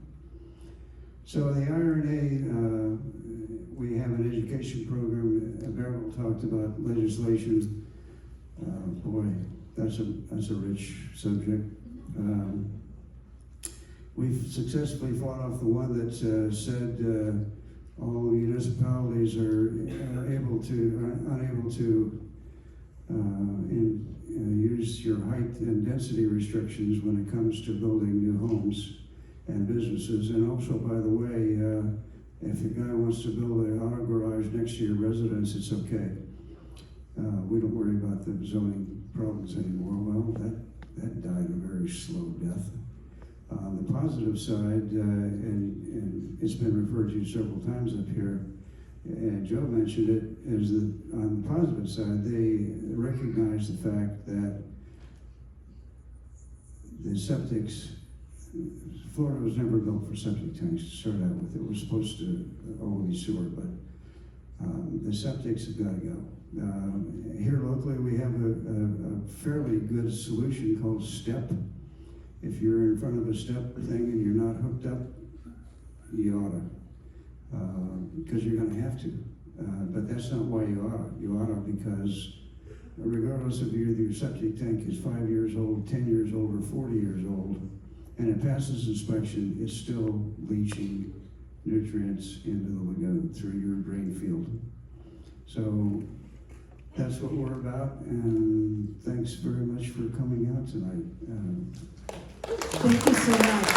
So the IRNA, we have an education program. Beryl talked about legislation. Boy, that's a rich subject. We've successfully fought off the one that said all municipalities are unable to use your height and density restrictions when it comes to building new homes and businesses. And also, by the way, if a guy wants to build an auto garage next to your residence, it's okay. we don't worry about the zoning problems anymore. Well, that died a very slow death. On the positive side, and it's been referred to several times up here, and Joe mentioned it, is that on the positive side, they recognize the fact that the septics, Florida was never built for septic tanks to start out with. It was supposed to only be sewer, but the septics have got to go. Here locally, we have a fairly good solution called STEP. If you're in front of a STEP thing and you're not hooked up, you oughta, because you're going to have to. But that's not why you oughta. You oughta because regardless of either your septic tank is 5 years old, 10 years old, or 40 years old, and it passes inspection, it's still leaching nutrients into the lagoon through your drain field. So that's what we're about, and thanks very much for coming out tonight. Thank you so much.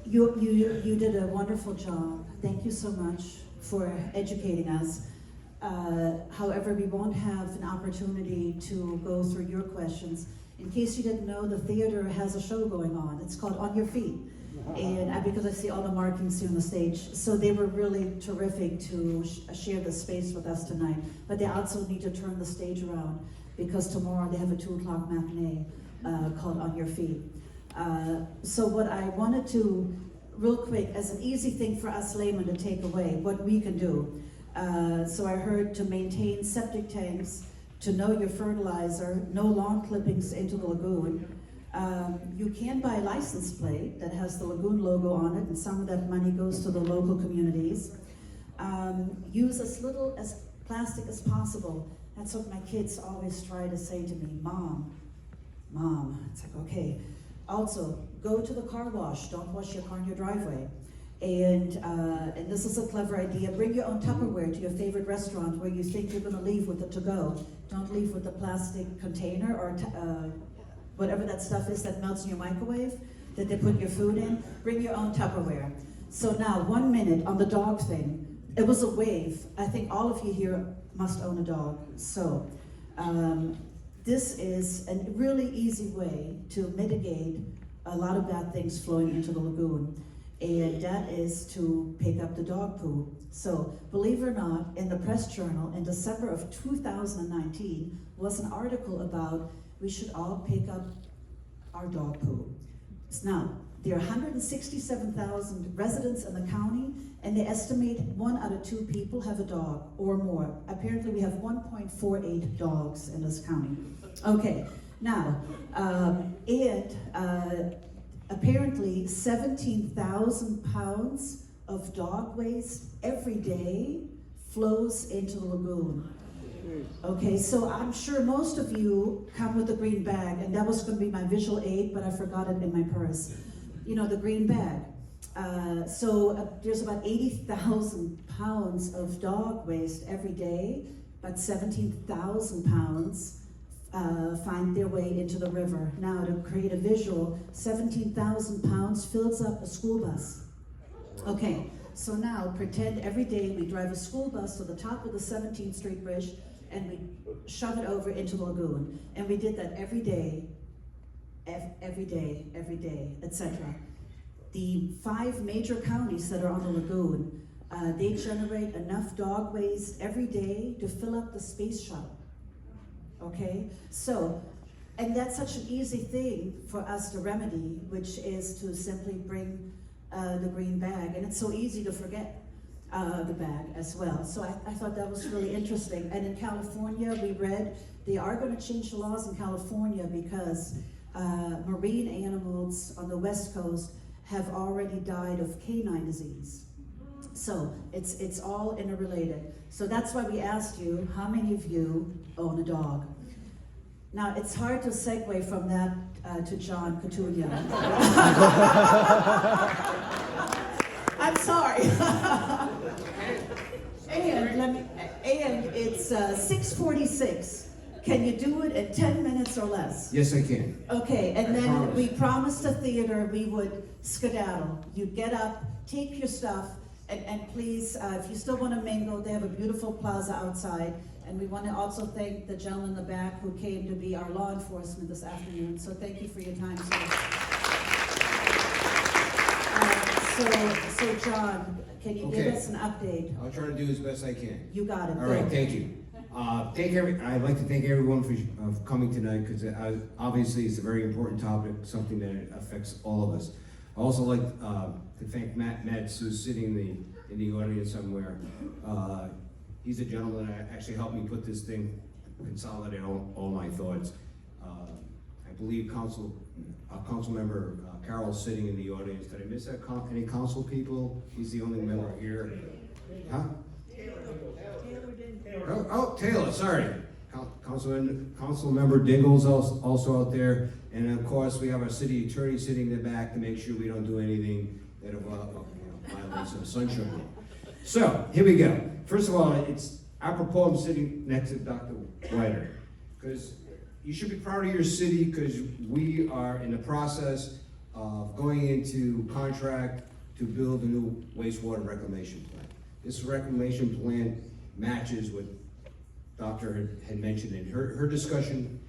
You did a wonderful job. Thank you so much for educating us. However, we won't have an opportunity to go through your questions. In case you didn't know, the theater has a show going on. It's called On Your Feet. And because I see all the markings here on the stage, so they were really terrific to share the space with us tonight. But they also need to turn the stage around because tomorrow they have a 2 o'clock matinee called On Your Feet. So what I wanted to, real quick, as an easy thing for us laymen to take away, what we can do. So I heard to maintain septic tanks, to know your fertilizer, no lawn clippings into the lagoon. You can buy a license plate that has the Lagoon logo on it, and some of that money goes to the local communities. Use as little as plastic as possible. That's what my kids always try to say to me, Mom. It's like, okay. Also, go to the car wash. Don't wash your car in your driveway. And this is a clever idea. Bring your own Tupperware to your favorite restaurant where you think you're going to leave with it to go. Don't leave with the plastic container or whatever that stuff is that melts in your microwave that they put your food in. Bring your own Tupperware. So now, 1 minute on the dog thing. It was a wave. I think all of you here must own a dog. So this is a really easy way to mitigate a lot of bad things flowing into the lagoon. And that is to pick up the dog poo. So, believe it or not, in the Press Journal in December of 2019 was an article about we should all pick up our dog poo. Now, there are 167,000 residents in the county, and they estimate 1 out of 2 people have a dog or more. Apparently, we have 1.48 dogs in this county. Okay, now, apparently 17,000 pounds of dog waste every day flows into the lagoon. Okay, so I'm sure most of you come with a green bag, and that was going to be my visual aid, but I forgot it in my purse. You know, the green bag. There's about 80,000 pounds of dog waste every day, but 17,000 pounds find their way into the river. Now, to create a visual, 17,000 pounds fills up a school bus. Okay, so now pretend every day we drive a school bus to the top of the 17th Street Bridge and we shove it over into the lagoon. And we did that every day, etc. The 5 major counties that are on the lagoon, they generate enough dog waste every day to fill up the space shuttle. Okay, so, and that's such an easy thing for us to remedy, which is to simply bring the green bag, and it's so easy to forget the bag as well. So I thought that was really interesting. And in California, we read they are going to change the laws in California because marine animals on the West Coast have already died of canine disease. So it's all interrelated. So that's why we asked you, how many of you own a dog? Now, it's hard to segue from that to John Catunia. I'm sorry. And it's 6:46. Can you do it in 10 minutes or less? Yes, I can. Okay, and then we promised the theater we would skedaddle. You get up, take your stuff, And please, if you still want to mingle, they have a beautiful plaza outside. And we want to also thank the gentleman in the back who came to be our law enforcement this afternoon. So thank you for your time, sir. So John, can you give us an update? I'll try to do as best I can. You got it. All right, Go. thank you. I'd like to thank everyone for coming tonight, because obviously it's a very important topic, something that affects all of us. I also like to thank Matt Metz, who's sitting in the audience somewhere. He's a gentleman that actually helped me put this thing, consolidate all my thoughts. I believe Council Member Carroll's sitting in the audience. Did I miss that? Any council people? He's the only member here. Huh? Oh, Taylor, sorry. Council Member Dingle's also out there. And of course, we have our city attorney sitting in the back to make sure we don't do anything that violates the sunshine law. So, here we go. First of all, it's apropos I'm sitting next to Dr. Whiter, because you should be proud of your city, because we are in the process of going into contract to build a new wastewater reclamation plant. This reclamation plant matches what Doctor had mentioned in her discussion.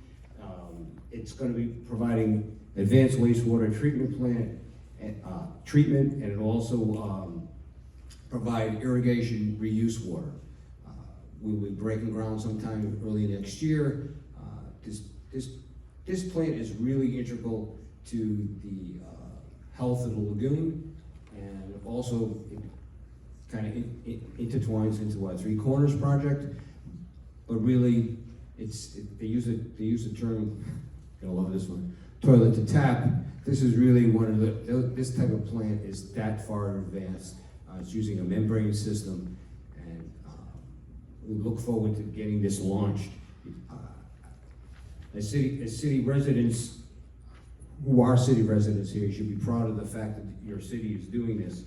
It's going to be providing advanced wastewater treatment plant, treatment, and it'll also provide irrigation reuse water. We'll be breaking ground sometime early next year. This plant is really integral to the health of the lagoon, and also it kind of intertwines into our Three Corners project. But really, they use the term, you're gonna love this one, toilet to tap. This is really one of this type of plant is that far advanced. It's using a membrane system, and we look forward to getting this launched. As city residents, who are city residents here, you should be proud of the fact that your city is doing this.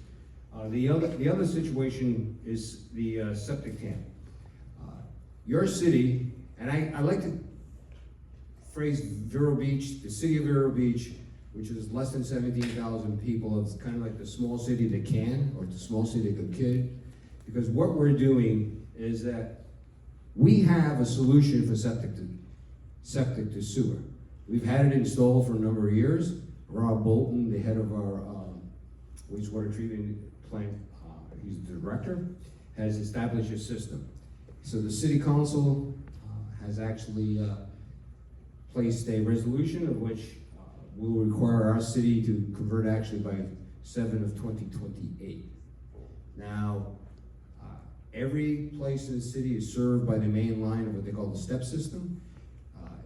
The other situation is the septic tank. Your city, and I like to phrase Vero Beach, the city of Vero Beach, which is less than 17,000 people. It's kind of like the small city that can, or the small city that could, because what we're doing is that we have a solution for septic to sewer. We've had it installed for a number of years. Rob Bolton, the head of our wastewater treatment plant, he's the director, has established a system. So the city council has actually placed a resolution of which will require our city to convert actually by 7 of 2028. Now, every place in the city is served by the main line of what they call the step system.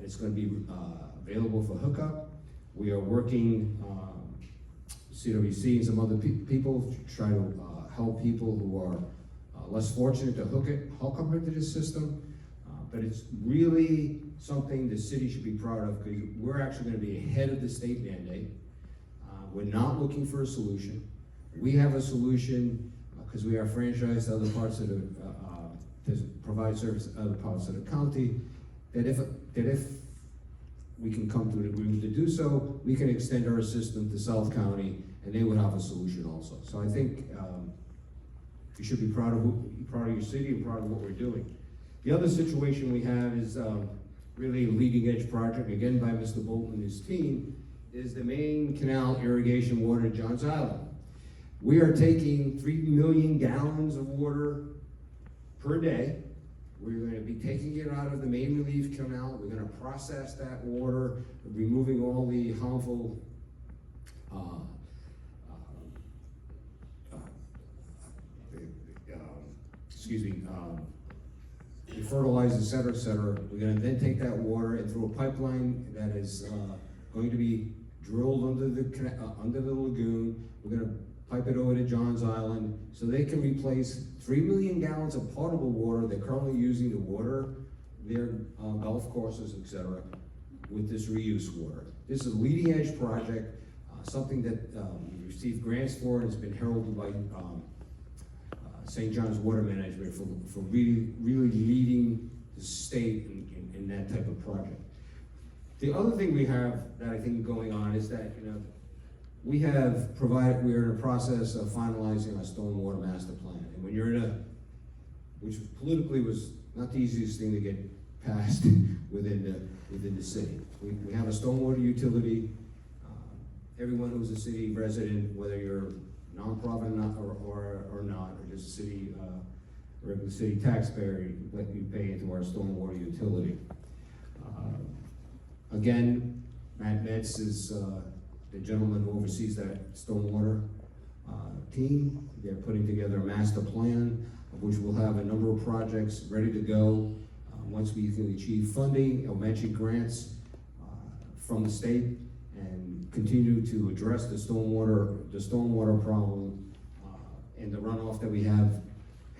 It's going to be available for hookup. We are working, CWC and some other people to try to help people who are less fortunate to hook up into this system. But it's really something the city should be proud of, because we're actually going to be ahead of the state mandate. We're not looking for a solution. We have a solution because we are franchised to other parts of the, to provide service to other parts of the county, that if we can come to an agreement to do so, we can extend our system to South County, and they would have a solution also. So I think you should be proud of your city and proud of what we're doing. The other situation we have is really a leading edge project, again by Mr. Bolton and his team, is the main canal irrigation water at Johns Island. We are taking 3 million gallons of water per day. We're going to be taking it out of the main relief canal. We're going to process that water, removing all the harmful fertilizers, et cetera, et cetera. We're going to then take that water and through a pipeline that is going to be drilled under the lagoon. We're going to pipe it over to Johns Island so they can replace 3 million gallons of potable water they're currently using to water their golf courses, et cetera, with this reuse water. This is a leading edge project, something that we received grants for, and it's been heralded by St. John's Water Management for really leading the state in that type of project. The other thing we have that I think going on is that, we have provided, we are in the process of finalizing our stormwater master plan. And when you're in a, which politically was not the easiest thing to get passed within the city. We have a stormwater utility. Everyone who's a city resident, whether you're nonprofit or not, or just a city, regular city taxpayer, you pay into our stormwater utility. Again, Matt Metz is the gentleman who oversees that stormwater team. They're putting together a master plan, of which we'll have a number of projects ready to go. Once we can achieve funding or mention grants from the state and continue to address the stormwater problem and the runoff that we have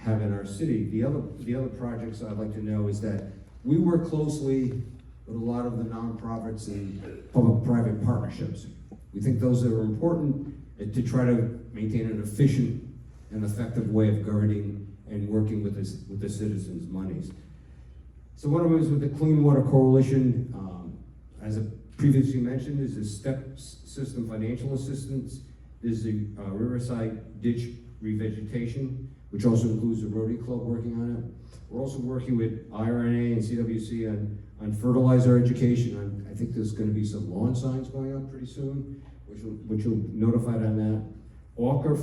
in our city. The other projects I'd like to know is that we work closely with a lot of the nonprofits and public-private partnerships. We think those are important to try to maintain an efficient and effective way of governing and working with the citizens' monies. So one of them is with the Clean Water Coalition. As I previously mentioned, is the STEP system financial assistance. There's the Riverside ditch revegetation, which also includes the Rotary Club working on it. We're also working with IRNA and CWC on fertilizer education. I think there's going to be some lawn signs going up pretty soon, which will notify on that. Walker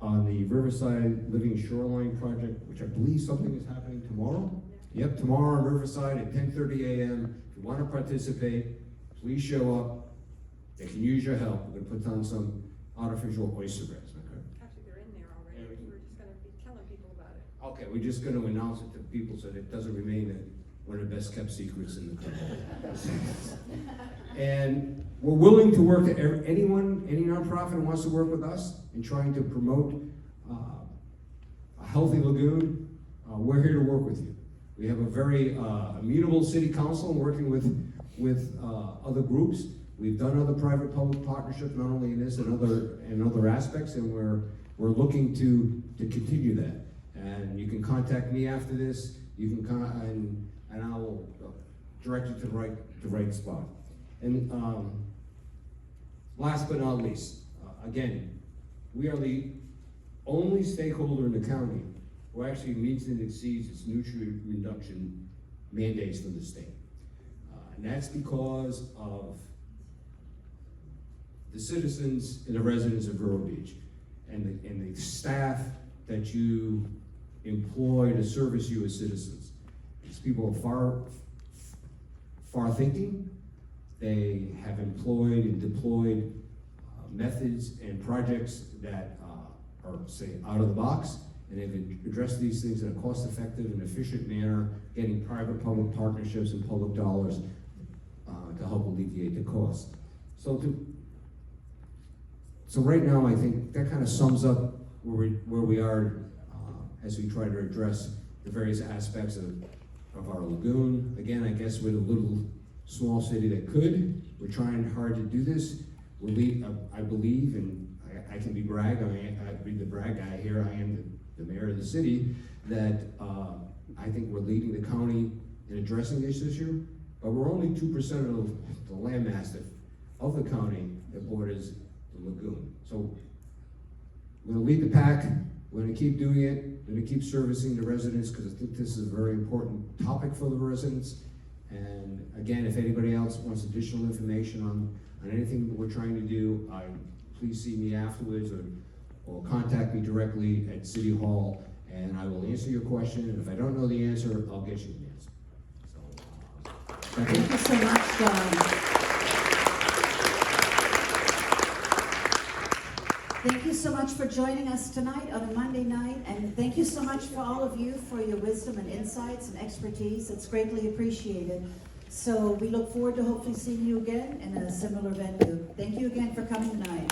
on the Riverside Living Shoreline Project, which I believe something is happening tomorrow. Yep, tomorrow on Riverside at 10:30 a.m. If you want to participate, please show up. They can use your help. We're going to put down some artificial oyster beds. Okay? Actually, they're in there already. We're just gonna be telling people about it. Okay, we're just going to announce it to people so that it doesn't remain one of the best kept secrets in the country. And we're willing to work with any nonprofit who wants to work with us in trying to promote a healthy lagoon. We're here to work with you. We have a very amenable city council working with other groups. We've done other private-public partnerships, not only in this and other aspects, and we're looking to continue that. And you can contact me after this. You can and I will direct you to the right spot. And last but not least, again, we are the only stakeholder in the county who actually meets and exceeds its nutrient reduction mandates from the state. And that's because of the citizens and the residents of Vero Beach and the staff that you employ to service you as citizens. These people are far thinking. They have employed and deployed methods and projects that are, say, out of the box, and they've addressed these things in a cost-effective and efficient manner, getting private-public partnerships and public dollars to help alleviate the cost. So right now, I think that kind of sums up where we are as we try to address the various aspects of our lagoon. Again, I guess we're a little small city that could. We're trying hard to do this. I believe, and I can be the brag guy here. I am the mayor of the city. That I think we're leading the county in addressing this issue. But we're only 2% of the landmass of the county that borders the lagoon. So we're going to lead the pack. We're going to keep doing it. We're going to keep servicing the residents because I think this is a very important topic for the residents. And again, if anybody else wants additional information on anything that we're trying to do, please see me afterwards or contact me directly at City Hall, and I will answer your question. And if I don't know the answer, I'll get you the answer. So, Thank you so much, John. Thank you so much for joining us tonight on a Monday night, and thank you so much for all of you for your wisdom and insights and expertise. It's greatly appreciated. So we look forward to hopefully seeing you again in a similar venue. Thank you again for coming tonight.